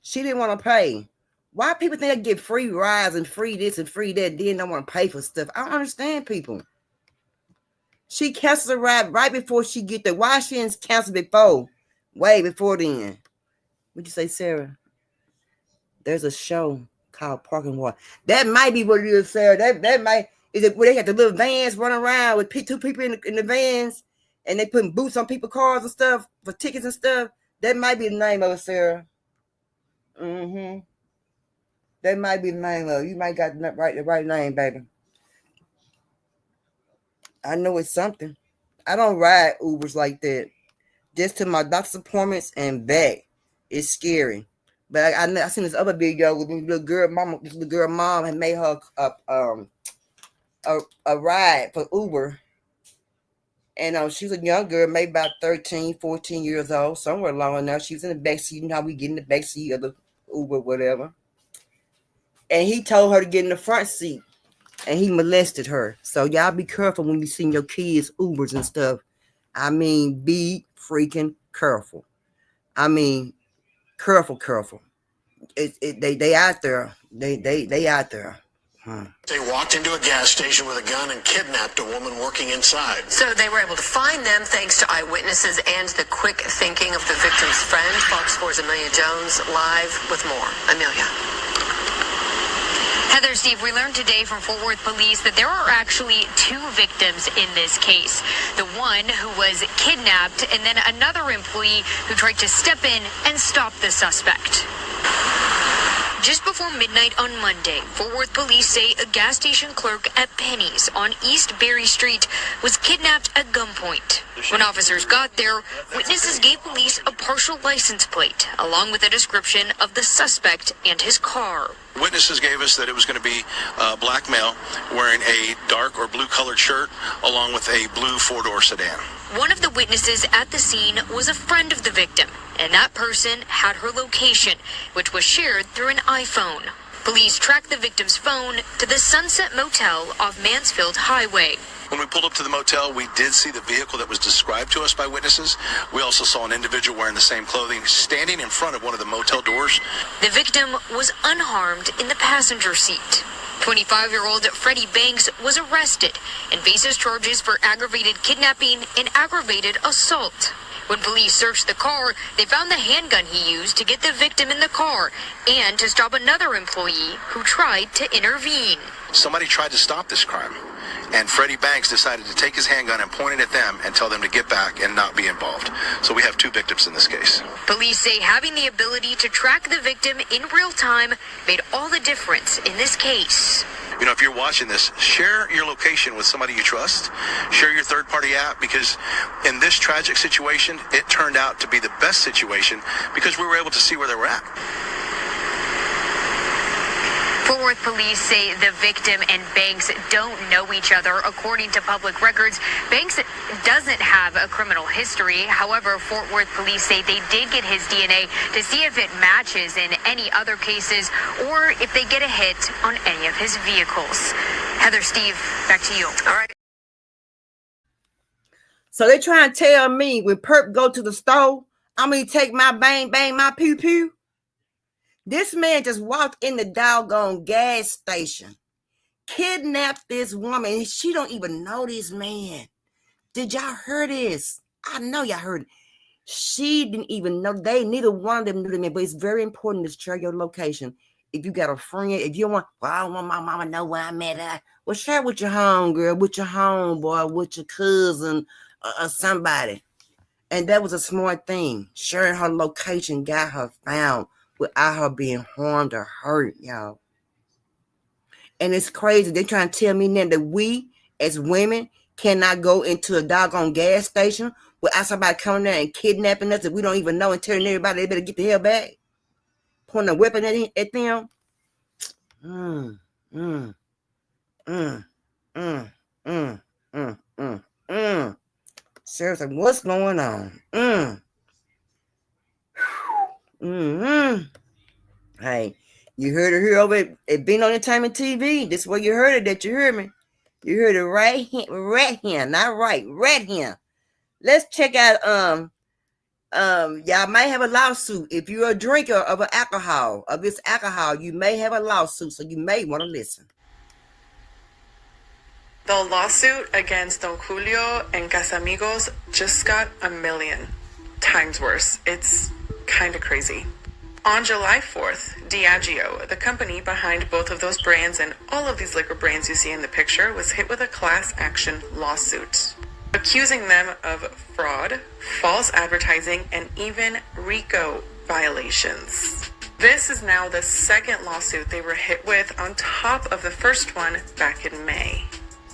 She didn't want to pay. Why people think they get free rides and free this and free that, then don't want to pay for stuff? I don't understand people. She canceled the ride right before she get there. Why she didn't cancel before? Way before then. What'd you say, Sarah? There's a show called Parking Water. That might be what it is, Sarah. That might is it where they got the little vans running around with two people in the vans and they putting boots on people's cars and stuff for tickets and stuff. That might be the name of it, Sarah. That might be the name of it. You might got the right name, baby. I know it's something. I don't ride Ubers like that. Just to my doctor's appointments and back. It's scary. But I seen this other video with this little girl mom had made her a ride for Uber. And she was a young girl, maybe about 13, 14 years old, somewhere along in there. She was in the back seat. You know how we get in the back seat of the Uber, whatever. And he told her to get in the front seat. and he molested her. So y'all be careful when you see your kids Ubers and stuff. I mean, be freaking careful. I mean, careful. They out there. They out there. They walked into a gas station with a gun and kidnapped a woman working inside. So they were able to find them thanks to eyewitnesses and the quick thinking of the victim's friend. Fox 4's Amelia Jones live with more. Amelia. Heather, Steve, we learned today from Fort Worth police that there are actually 2 victims in this case. The one who was kidnapped and then another employee who tried to step in and stop the suspect. Just before midnight on Monday, Fort Worth police say a gas station clerk at Penny's on East Berry Street was kidnapped at gunpoint. When officers got there, witnesses gave police a partial license plate, along with a description of the suspect and his car. Witnesses gave us that it was going to be a black male wearing a dark or blue colored shirt along with a blue 4-door sedan. One of the witnesses at the scene was a friend of the victim, and that person had her location, which was shared through an iPhone. Police tracked the victim's phone to the Sunset Motel off Mansfield Highway. When we pulled up to the motel, we did see the vehicle that was described to us by witnesses. We also saw an individual wearing the same clothing standing in front of one of the motel doors. The victim was unharmed in the passenger seat. 25-year-old Freddie Banks was arrested and faces charges for aggravated kidnapping and aggravated assault. When police searched the car, they found the handgun he used to get the victim in the car and to stop another employee who tried to intervene. Somebody tried to stop this crime, and Freddie Banks decided to take his handgun and point it at them and tell them to get back and not be involved. So we have 2 victims in this case. Police say having the ability to track the victim in real time made all the difference in this case. You know, if you're watching this, share your location with somebody you trust. Share your third-party app, because in this tragic situation, it turned out to be the best situation because we were able to see where they were at. Fort Worth police say the victim and Banks don't know each other. According to public records, Banks doesn't have a criminal history. However, Fort Worth police say they did get his DNA to see if it matches in any other cases or if they get a hit on any of his vehicles. Heather, Steve, back to you. All right. So they trying to tell me when Perp go to the store, I'm going to take my bang, my pew. This man just walked in the doggone gas station, kidnapped this woman. She don't even know this man. Did y'all hear this? I know y'all heard it. She didn't even know. Neither one of them knew the man, but it's very important to share your location. If you got a friend, if you want, well, I don't want my mama to know where I'm at. Well, share with your homegirl, with your homeboy, with your cousin, or somebody. And that was a smart thing. Sharing her location got her found without her being harmed or hurt, y'all. And it's crazy. They're trying to tell me now that we, as women, cannot go into a doggone gas station without somebody coming there and kidnapping us that we don't even know and telling everybody they better get the hell back. Pointing a weapon at them. Seriously, what's going on? Hey, you heard it here over at Being on Entertainment TV. This is where you heard it, that you heard me. You heard it right here, not right here. Let's check out, y'all may have a lawsuit. If you're a drinker of this alcohol, you may have a lawsuit, so you may want to listen. The lawsuit against Don Julio and Casamigos just got 1 million times worse. It's kind of crazy. On July 4th, Diageo, the company behind both of those brands and all of these liquor brands you see in the picture, was hit with a class action lawsuit, accusing them of fraud, false advertising, and even RICO violations. This is now the second lawsuit they were hit with on top of the first one back in May.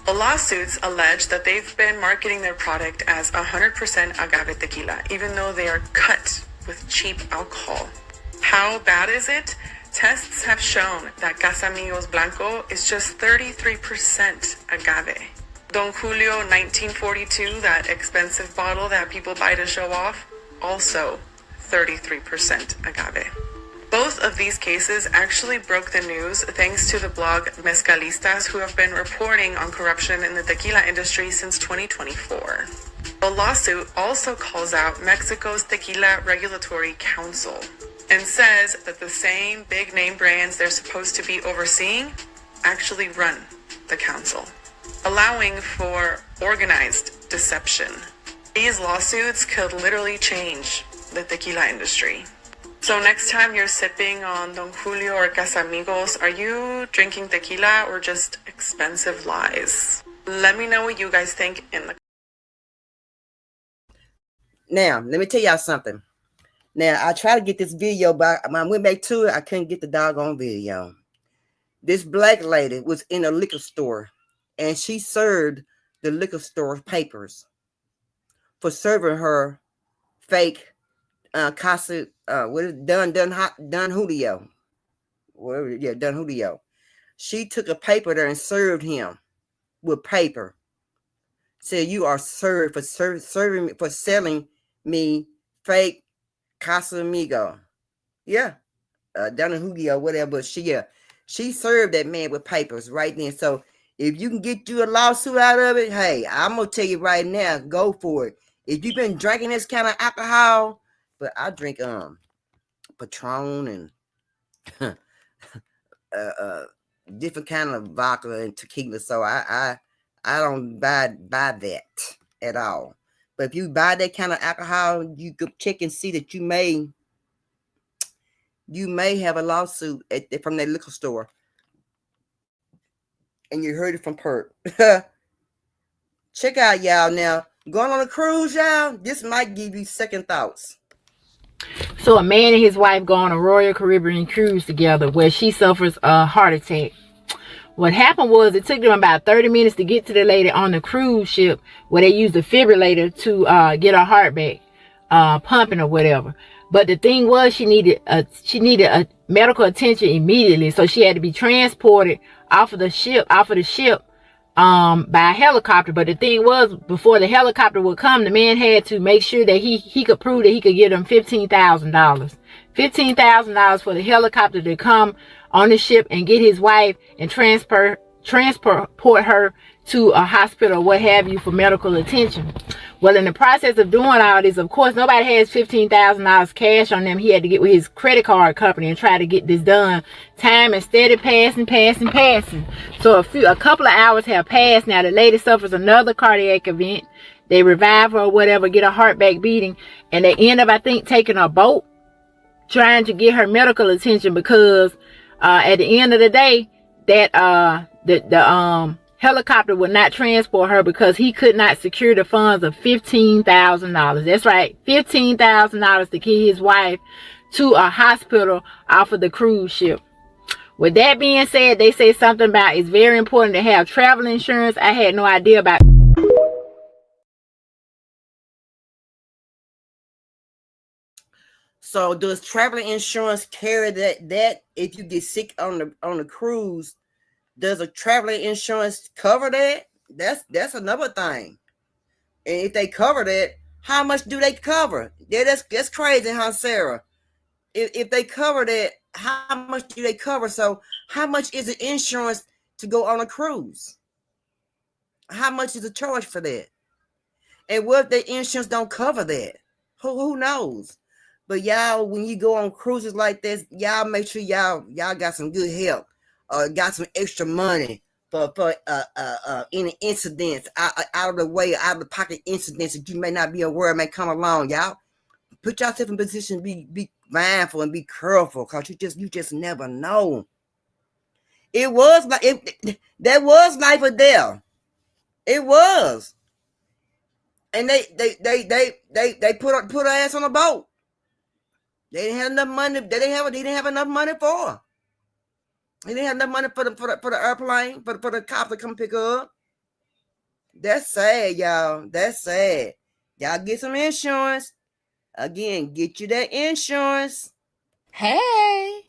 The lawsuits allege that they've been marketing their product as 100% agave tequila, even though they are cut with cheap alcohol. How bad is it? Tests have shown that Casamigos Blanco is just 33% agave. Don Julio 1942, that expensive bottle that people buy to show off, also 33% agave. Both of these cases actually broke the news thanks to the blog Mezcalistas, who have been reporting on corruption in the tequila industry since 2024. The lawsuit also calls out Mexico's Tequila Regulatory Council and says that the same big name brands they're supposed to be overseeing actually run the council, allowing for organized deception. These lawsuits could literally change the tequila industry. So next time you're sipping on Don Julio or Casamigos, are you drinking tequila or just expensive lies? Let me know what you guys think in the. Now, let me tell y'all something. Now, I tried to get this video, but when I went back to it, I couldn't get the doggone video. This black lady was in a liquor store, and she served the liquor store papers for serving her fake Casa, what is it? Don Julio. Whatever, yeah, Don Julio. She took a paper there and served him with paper. Said, you are served for serving me, for selling me fake Casamigo. Yeah. Don Julio, whatever. But she served that man with papers right then. So if you can get you a lawsuit out of it, hey, I'm gonna tell you right now, go for it. If you've been drinking this kind of alcohol, but I drink Patron and different kind of vodka and tequila, so I don't buy that at all. But if you buy that kind of alcohol, you could check and see that you may have a lawsuit from that liquor store, and you heard it from Perk. Check out, y'all. Now, going on a cruise, y'all, this might give you second thoughts. So a man and his wife go on a Royal Caribbean cruise together where she suffers a heart attack. What happened was it took them about 30 minutes to get to the lady on the cruise ship where they used a defibrillator to get her heart back pumping or whatever. But the thing was she needed a medical attention immediately, so she had to be transported off of the ship by a helicopter. But the thing was, before the helicopter would come, the man had to make sure that he could prove that he could give them $15,000. $15,000 for the helicopter to come on the ship and get his wife and transport her to a hospital or what have you for medical attention. Well, in the process of doing all this, of course, nobody has $15,000 cash on them. He had to get with his credit card company and try to get this done. Time is steady passing. So a couple of hours have passed. Now the lady suffers another cardiac event. They revive her or whatever, get her heart back beating, and they end up, I think, taking a boat trying to get her medical attention because at the end of the day, that the helicopter would not transport her because he could not secure the funds of $15,000. That's right, $15,000 to get his wife to a hospital off of the cruise ship. With that being said, they say something about it's very important to have travel insurance. I had no idea about. So does travel insurance carry that if you get sick on the cruise? Does a travel insurance cover that? That's another thing. And if they cover that, how much do they cover? Yeah, that's crazy, huh, Sarah? If they cover that, how much do they cover? So how much is the insurance to go on a cruise? How much is the charge for that? And what if the insurance don't cover that? Who knows? But y'all, when you go on cruises like this, y'all make sure y'all got some good help. Got some extra money for any incidents out of the way, out of the pocket incidents that you may not be aware of may come along. Y'all put yourself in position, be mindful and be careful, because you just never know. It was like that was life or death. It was, and they put her ass on a boat. They didn't have enough money. They didn't have enough money for her. They didn't have enough money for the airplane, for the cop to come pick her up. That's sad, y'all. That's sad. Y'all get some insurance. Again, get you that insurance. Hey.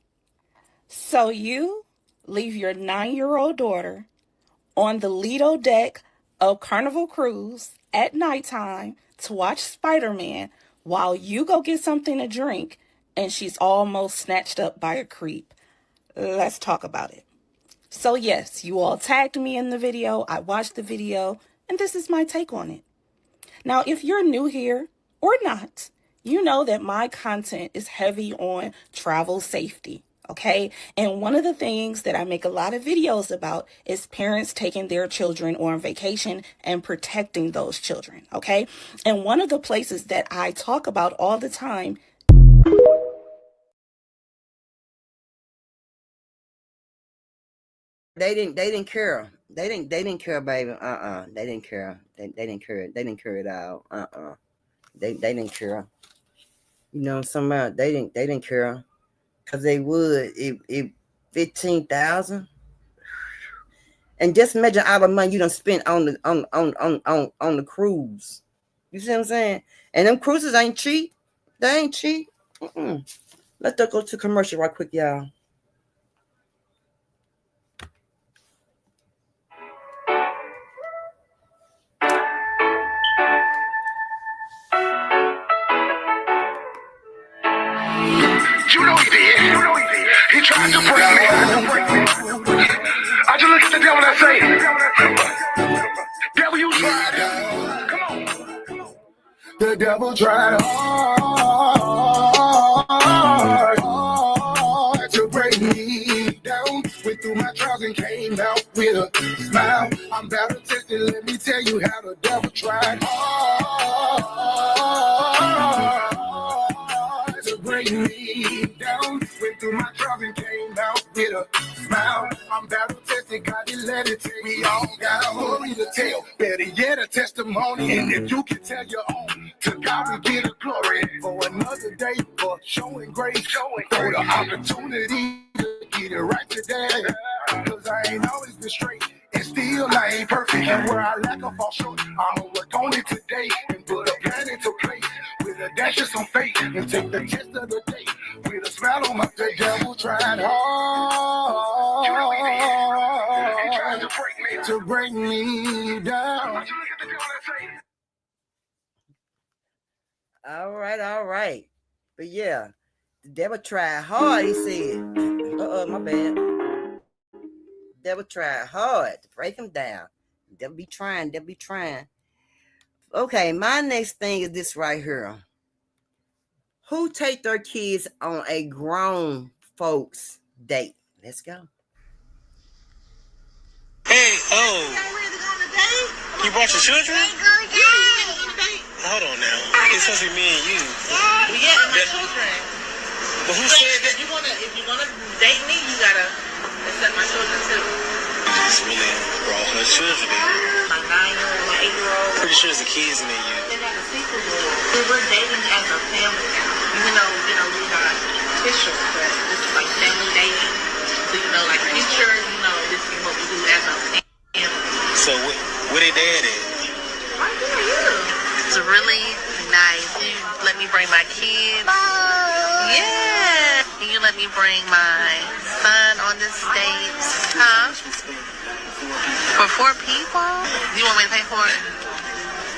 So you leave your 9-year-old daughter on the Lido deck of Carnival Cruise at nighttime to watch Spider-Man while you go get something to drink and she's almost snatched up by a creep. Let's talk about it. So yes, you all tagged me in the video. I watched the video, and this is my take on it. Now, if you're new here or not, you know that my content is heavy on travel safety, okay? And one of the things that I make a lot of videos about is parents taking their children on vacation and protecting those children, okay? And one of the places that I talk about all the time. They didn't care. They didn't care, baby. They didn't care. They didn't care. They didn't care at all. They didn't care. You know, somebody they didn't care. Cause they would if 15,000. And just imagine all the money you done spent on the cruise. You see what I'm saying? And them cruises ain't cheap. They ain't cheap. Let's go to commercial right quick, y'all. You know he did. He tried to break me. I just look at the devil and say, devil, you tried. Come on. The devil tried hard to break me down. Went through my trials and came out with a smile. I'm battle tested. Let me tell you how the devil tried hard to break me down. Went through my trials and came out with a smile. I'm battle tested. God, you let it take me all. Got a story to tell. Better yet, a testimony. And if you can tell your own, to God we give the glory for another day, for showing grace, for the opportunity to get it right today. Cause I ain't always been straight, and still I ain't perfect. And where I lack or fall short, I'ma work on it today and put a plan into place with a dash of some faith and take the test of the day with a smile on my face. The devil tried hard, you know he tried to break me down. All right. But yeah, the devil tried hard, he said. My bad. The devil tried hard to break him down. The devil be trying. Okay, my next thing is this right here. Who take their kids on a grown folks date? Let's go. Hey, you brought your children? Hold on now. It's supposed to be me and you. Yeah, my children. But who said that? If you're gonna date me, you gotta accept my children too. Just really brought her children in. My 9-year-old, my 8-year-old. Pretty sure it's the kids in there. They're not a secret. We're dating as a family now. Even though, we're not official, but this is like family dating. So, like future, this is what we do as a family. So where they dad at? Right there, yeah. It's really nice. You let me bring my kids. Yeah. And you let me bring my son on this date. Huh? For 4 people? You want me to pay for it?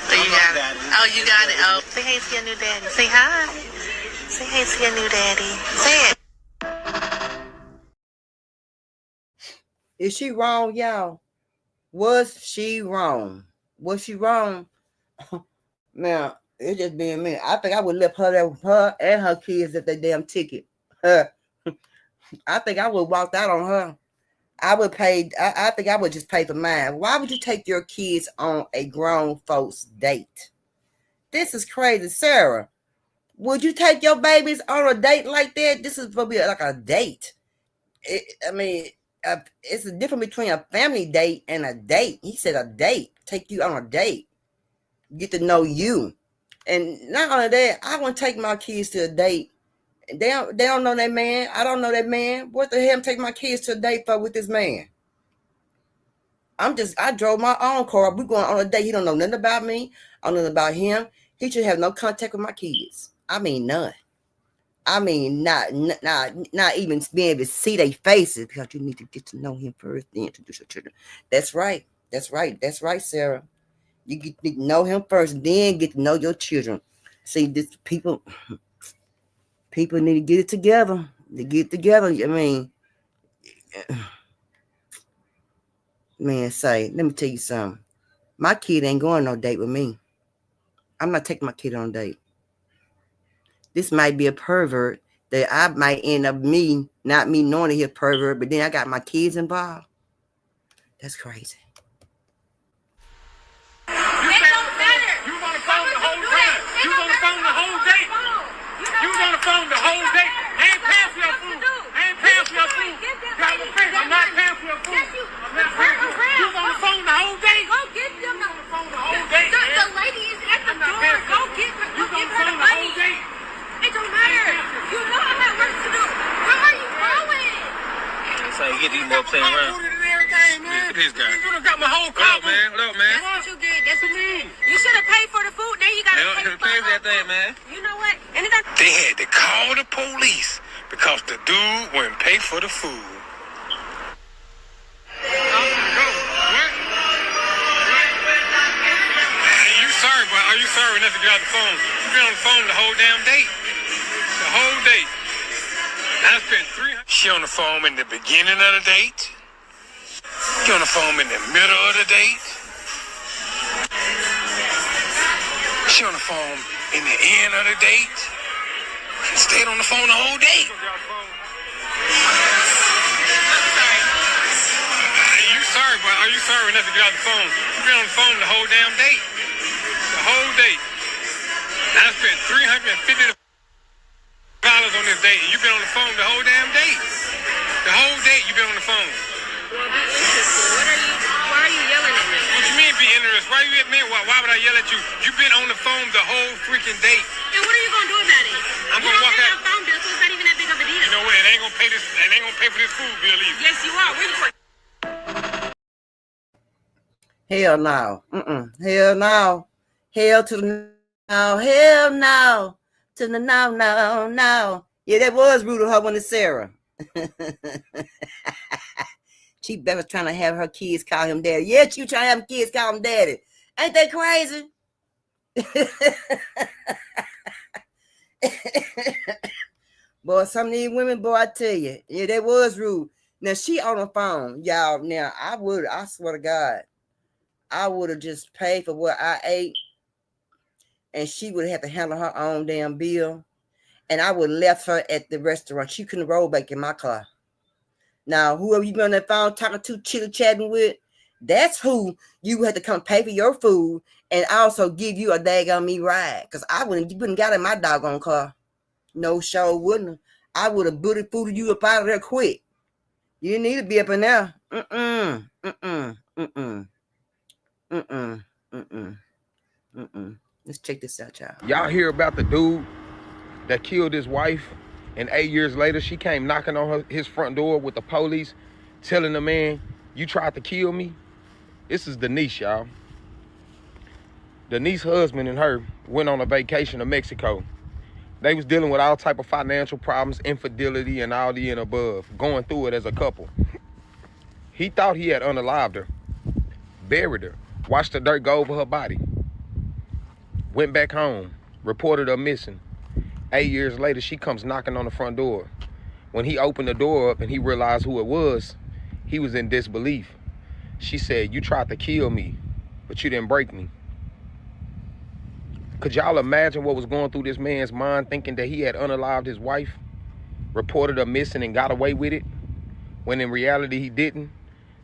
So you got it. Oh, you got it. Oh, say hey to your new daddy. Say hi. Say hey to your new daddy. Say it. Is she wrong, y'all? Was she wrong? Now, it just being me. I think I would left her and her kids at that damn ticket. I think I would walked out on her. I would pay. I think I would just pay for mine. Why would you take your kids on a grown folks date? This is crazy, Sarah. Would you take your babies on a date like that? This is probably like a date. It's a difference between a family date and a date. He said a date. Take you on a date. Get to know you. And not only that, I want to take my kids to a date. They don't know that man. I don't know that man. What the hell am I taking my kids to a date for with this man? I drove my own car. We going on a date. He don't know nothing about me. I don't know nothing about him. He should have no contact with my kids. I mean, none. I mean, not even being able to see their faces, because you need to get to know him first, then introduce your children. That's right, Sarah. You get to know him first, then get to know your children. See, this people, People need to get it together. They get it together. I mean, man, let me tell you something. My kid ain't going on no date with me. I'm not taking my kid on a date. This might be a pervert that I might end up not me knowing that he's a pervert, but then I got my kids involved. That's crazy. You was on the phone the whole time. You was on the phone the whole day. You was on the phone the whole day. I ain't paying for your food. I ain't paying for your food. I'm not paying for your food. I'm not paying for your food. You was on the phone the whole day. Go get them. On the phone the whole day. The lady is at the door. Go give her the money. It don't matter. You know I got work to do. Where are you going? So you get these more playing around. Look at this guy. You done got my whole car, man. What up, man? That's what you did. That's what you mean. You should have paid for the food. Then you got to pay for that thing, man. You know what? And they had to call the police because the dude wouldn't pay for the food. Are you sorry enough to get out the phone? You've been on the phone the whole damn day. The whole day. I spent 300. She on the phone in the beginning of the date. She on the phone in the middle of the date. She on the phone in the end of the date. She stayed on the phone the whole day. Are you sorry enough to get out the phone? You've been on the phone the whole damn day. The whole day. I spent $350 on this date, and you've been on the phone the whole damn day. The whole day you've been on the phone. Well, be interested. Why are you yelling at me? What you mean be interested? Why you at me? Why would I yell at you? You've been on the phone the whole freaking day. And what are you gonna do about it? I'm gonna walk out. Phone bill, so it's not even that big of a deal. You know what? It ain't gonna pay this. It ain't gonna pay for this food bill either. Yes, you are. Where you going? Hell no. Hell no. Hell to the no. Hell no. To the no. Yeah, that was rude of her when it's Sarah. She better trying to have her kids call him daddy. Yeah, she trying to have kids call him daddy. Ain't that crazy? Boy, some of these women, boy, I tell you, yeah, that was rude. Now she on the phone, y'all. Now I swear to God, I would have just paid for what I ate, and she would have to handle her own damn bill, and I would have left her at the restaurant. She couldn't roll back in my car. Now, whoever you been on that phone talking to, chitty-chatting with, that's who you had to come pay for your food and also give you a daggone me ride. Because you wouldn't got in my doggone car. No show wouldn't. I would have booted fooded you up out of there quick. You need to be up in there. Let's check this out, y'all. Y'all hear about the dude that killed his wife, and 8 years later she came knocking on his front door with the police, telling the man, "You tried to kill me"? This is Denise, y'all. Denise's husband and her went on a vacation to Mexico. They was dealing with all type of financial problems, infidelity, and all the and above, going through it as a couple. He thought he had unalived her, buried her, watched the dirt go over her body, went back home, reported her missing. 8 years later, she comes knocking on the front door. When he opened the door up and he realized who it was, he was in disbelief. She said, "You tried to kill me, but you didn't break me." Could y'all imagine what was going through this man's mind, thinking that he had unalived his wife, reported her missing, and got away with it, when in reality he didn't?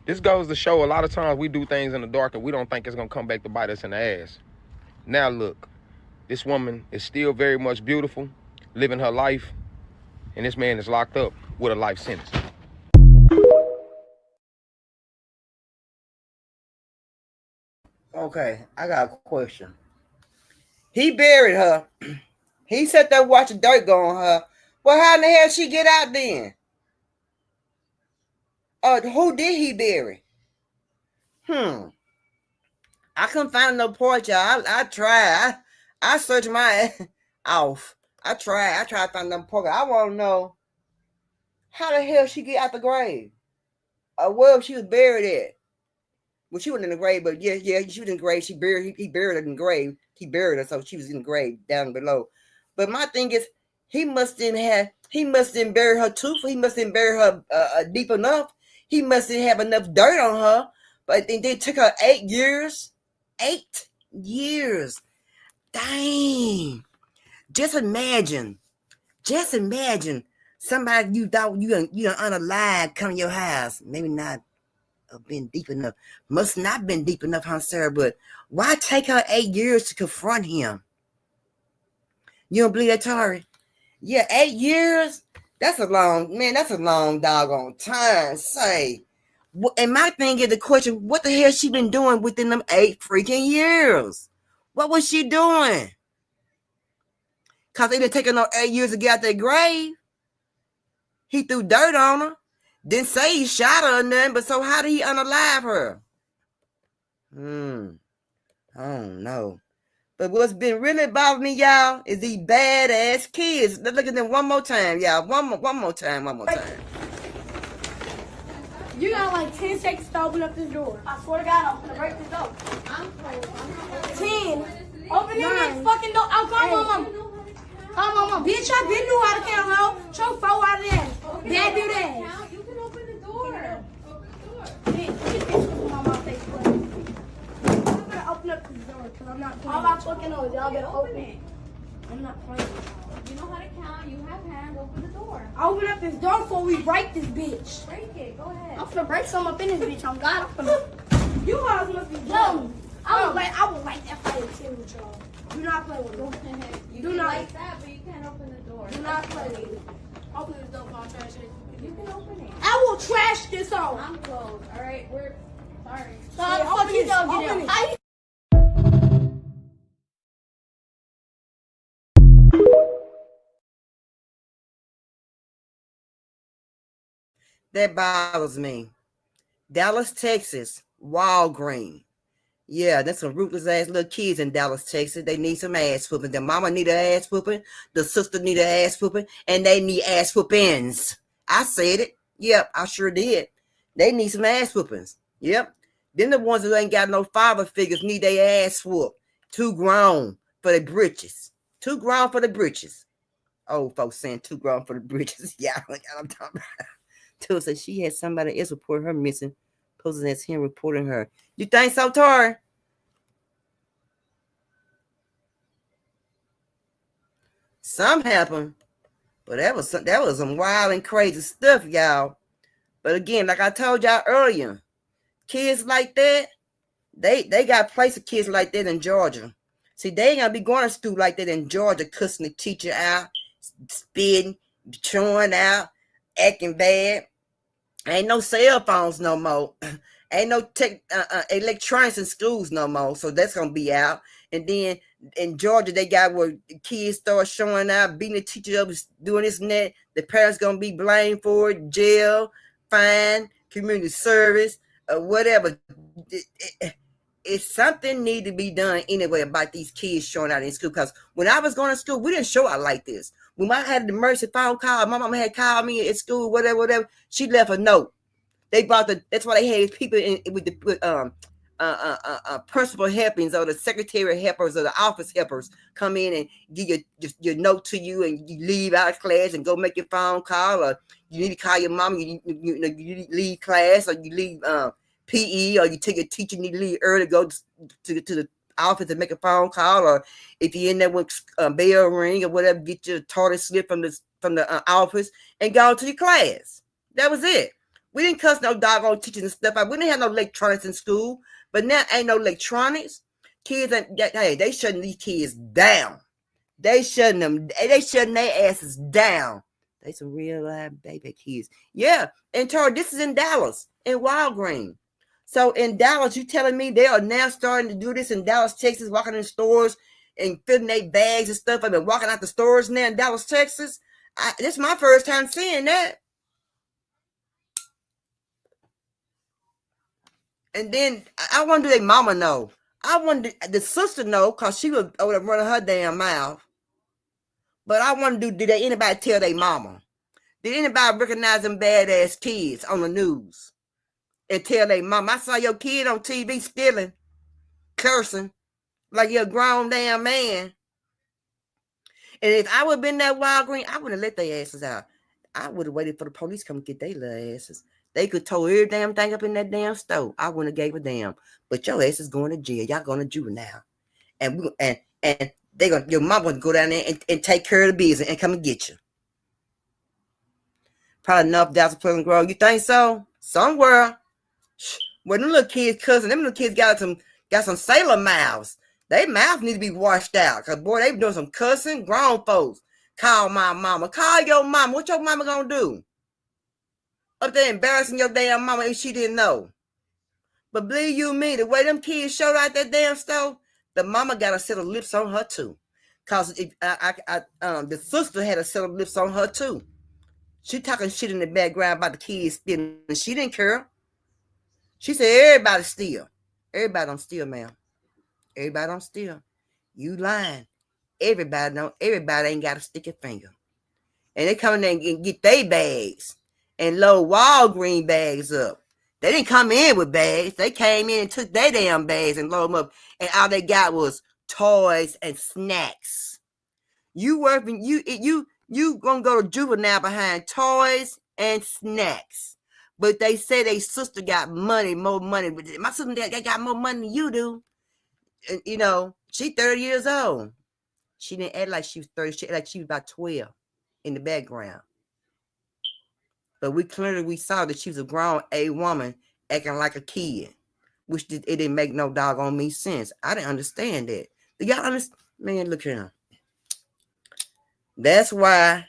This goes to show a lot of times we do things in the dark and we don't think it's gonna come back to bite us in the ass. Now look, this woman is still very much beautiful, living her life, and this man is locked up with a life sentence. Okay, I got a question. He buried her. He sat there watching dirt go on her. Well, how in the hell she get out then? Who did he bury? I couldn't find no part, y'all. I tried. I searched my ass off. I tried to find them part. I want to know how the hell she get out the grave. Where she was buried at. Well, she wasn't in the grave, but yeah, she was in the grave. He buried her in the grave. He buried her, so she was in the grave down below. But my thing is, He must didn't bury her tooth. He must didn't bury her deep enough. He must didn't have enough dirt on her. But they took her 8 years. 8 years. Dang. Just imagine somebody you thought you unalive come to your house. Maybe not been deep enough. Must not been deep enough, huh, Sarah? But why take her 8 years to confront him? You don't believe that, Tari? Yeah, 8 years? That's a long doggone time. Say. And my thing is the question, what the hell she been doing within them 8 freaking years? What was she doing? Because it didn't take her no 8 years to get out that grave. He threw dirt on her. Didn't say he shot her or nothing, but so how did he unalive her? I don't know. But what's been really bothering me, y'all, is these badass kids. Let's look at them one more time, y'all. One more time. You got like 10 seconds to open up this door. I swear to God, I'm gonna break this door. 10. Open this fucking door. Oh, come on, mom. Bitch, I been knew how to count, ho. Choke 4 out of that. Bad do that. You can open the door. I'm gonna open up this door because I'm not playing. All my fucking nose, y'all better open it. I'm not playing. You know how to count. You have hands. Open the door. Open up this door before we break this bitch. Break it. Go ahead. I'm finna break some up in this bitch. I'm God. I'm finna. You guys must be dumb. I would like that fight too with y'all. Do not play with me. You do not like that, but you can't open the door. Do not play with me. Open this door before I trash it. You can open it. I will trash this home. I'm closed. All right, we're sorry. So how the fuck you gonna get out? That bothers me. Dallas, Texas, Walgreen. Yeah, that's some ruthless ass little kids in Dallas, Texas. They need some ass whooping. The mama need an ass whooping. The sister need an ass whooping. And they need ass whoopings. I said it. Yep, I sure did. They need some ass whoopings. Yep. Then the ones who ain't got no father figures need their ass whooped. Too grown for the britches. Too grown for the britches. Old folks saying too grown for the britches. Yeah, I'm talking about. Till said she had somebody else report her missing. Posted as him reporting her. You think so, Tori? Something happened, but that was some wild and crazy stuff, y'all. But again, like I told y'all earlier, kids like that, they got place of kids like that in Georgia. See, they ain't gonna be going to school like that in Georgia, cussing the teacher out, spitting, chewing out, acting bad. Ain't no cell phones no more. Ain't no electronics in schools no more. So that's gonna be out. And then in Georgia, they got where kids start showing out, beating the teacher up, doing this and that. The parents gonna be blamed for it, jail, fine, community service, or whatever. It's something need to be done anyway about these kids showing out in school. Because when I was going to school, we didn't show out like this. When I had the emergency phone call, my mama had called me at school, whatever. She left a note. They brought that's why they had people with principal helpings or the secretary helpers or the office helpers come in and give your note to you, and you leave out of class and go make your phone call, or you need to call your mom. You leave class, or you leave PE, or you take your teacher, need to leave early, go to the office and make a phone call, or if you're in there with a bell ring or whatever, get your tardy slip from the office and go to your class. That was it. We didn't cuss no doggone teachers and stuff. We didn't have no electronics in school, but now ain't no electronics. Kids, they shutting these kids down. They shutting their asses down. They some real live baby kids. Yeah, and Tori, this is in Dallas, in Walgreen. So in Dallas, you telling me they are now starting to do this in Dallas, Texas, walking in stores and filling their bags and stuff. I've been walking out the stores now in Dallas, Texas. This is my first time seeing that. And then I wonder, do their mama know? I wonder, the sister know, because she was over there running her damn mouth. But I wonder, did anybody tell their mama? Did anybody recognize them badass kids on the news and tell their mama, I saw your kid on TV stealing, cursing, like you're a grown damn man. And if I would have been that Walgreen, I wouldn't have let their asses out. I would have waited for the police to come get their little asses. They could tow every damn thing up in that damn store. I wouldn't have gave a damn. But your ass is going to jail. Y'all going to juvenile. And they gonna, your mom gonna go down there and take care of the business and come and get you. Probably enough that's a Pleasant Grove. You think so? Somewhere. Where them little kids cussing, them little kids got some sailor mouths. They mouths need to be washed out. Cause boy, they doing some cussing. Grown folks. Call my mama. Call your mama. What your mama gonna do? Up there embarrassing your damn mama if she didn't know. But believe you me, the way them kids showed out that damn store, the mama got a set of lips on her too. Cause the sister had a set of lips on her too. She talking shit in the background about the kids stealing. She didn't care. She said everybody steal. Everybody don't steal, ma'am. Everybody don't steal. You lying. Everybody don't. Everybody ain't got a sticky finger. And they come in there and get their bags and load Walgreen bags up. They didn't come in with bags. They came in and took their damn bags and load them up. And all they got was toys and snacks. You working, you gonna go to juvenile behind toys and snacks. But they say their sister got money, more money. My sister got more money than you do. And, you know, she 30 years old. She didn't act like she was 30. She acted like she was about 12 in the background. But we saw that she was a grown woman acting like a kid, which it didn't make no doggone me sense. I didn't understand that. Do y'all understand? Man, look here. That's why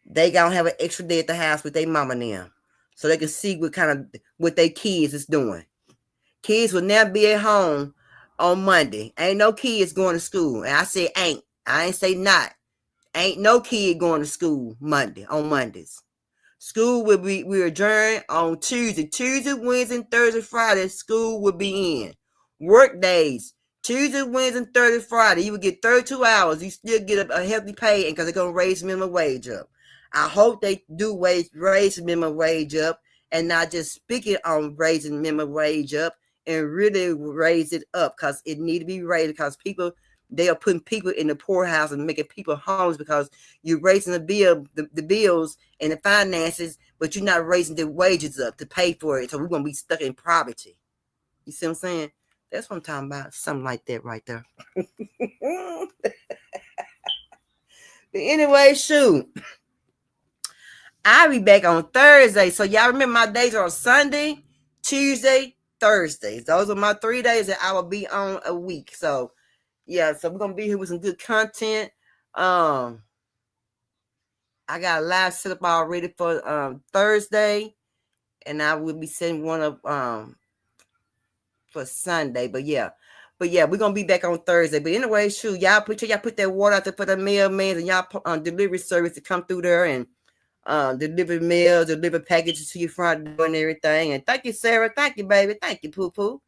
they gonna have an extra day at the house with their mama and them, so they can see what their kids is doing. Kids will never be at home on Monday. Ain't no kids going to school. And I say ain't. I ain't say not. Ain't no kid going to school on Mondays. School will be adjourned on Tuesday. Tuesday, Wednesday, and Thursday, Friday, school will be in. Work days. Tuesday, Wednesday, and Thursday, Friday. You will get 32 hours. You still get a healthy pay because they're going to raise minimum wage up. I hope they do raise minimum wage up and not just speaking on raising minimum wage up and really raise it up because it need to be raised because they are putting people in the poorhouse and making people homeless because you're raising the bills and the finances, but you're not raising the wages up to pay for it. So we're going to be stuck in poverty. You see what I'm saying? That's what I'm talking about. Something like that right there. But anyway, shoot. I'll be back on Thursday. So y'all remember my days are Sunday, Tuesday, Thursdays. Those are my 3 days that I will be on a week. So yeah, so we're gonna be here with some good content. I got a live set up already for Thursday, and I will be setting one up for Sunday. But yeah, we're gonna be back on Thursday. But anyway, shoot, y'all put that water out there for the mailman and y'all delivery service to come through there and deliver mail, deliver packages to your front door and everything. And thank you, Sarah. Thank you, baby. Thank you, Poo Poo.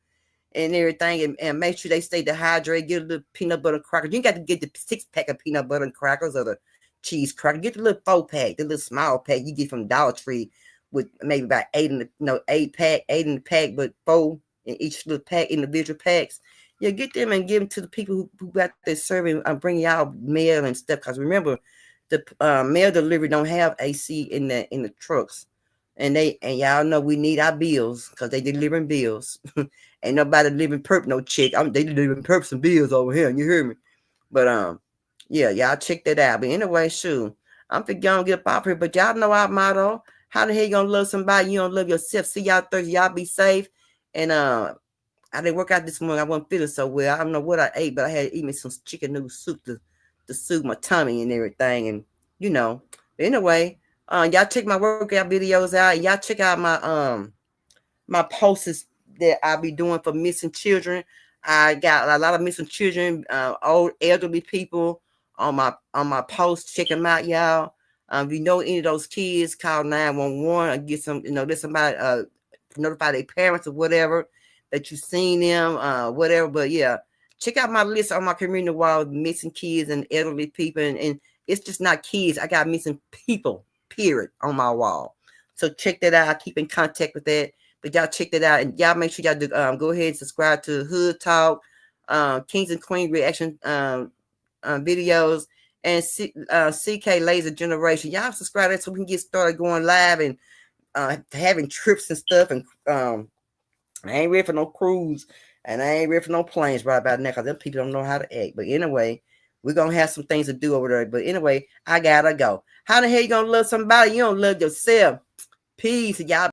And everything, and make sure they stay dehydrated. Get a little peanut butter cracker. You got to get the 6-pack of peanut butter crackers or the cheese cracker. Get the little 4-pack, the little small pack you get from Dollar Tree with maybe about 8 in the pack, but 4 in each little pack, individual packs. Yeah, get them and give them to the people who got their serving. Bring y'all mail and stuff. Because remember, the mail delivery don't have AC in the trucks. And y'all know we need our bills because they delivering bills. Ain't nobody delivering perp no check. They delivering perp some bills over here. You hear me? But yeah, y'all check that out. But anyway, shoot, I'm gonna get up off here. But y'all know our motto: how the hell you gonna love somebody you don't love yourself? See y'all Thursday. Y'all be safe. And I didn't work out this morning. I wasn't feeling so well. I don't know what I ate, but I had to eat me some chicken noodle soup to soothe my tummy and everything. And you know, but anyway. Y'all check my workout videos out. Y'all check out my posts that I'll be doing for missing children. I got a lot of missing children, old elderly people on my posts. Check them out, y'all. If you know any of those kids, call 911 or get some, let somebody notify their parents or whatever that you seen them, whatever. But yeah, check out my list on my community wall of missing kids and elderly people, and it's just not kids. I got missing people. Period on my wall. So check that out. I keep in contact with that. But y'all check that out. And y'all make sure y'all do, go ahead and subscribe to Hood Talk, Kings and Queen reaction videos. and CK Laser Generation. Y'all subscribe to that so we can get started going live and having trips and stuff. And I ain't ready for no cruise, and I ain't ready for no planes right about now because them people don't know how to act. But anyway, we're gonna have some things to do over there. But anyway, I gotta go. How the hell you gonna love somebody you don't love yourself? Peace, y'all.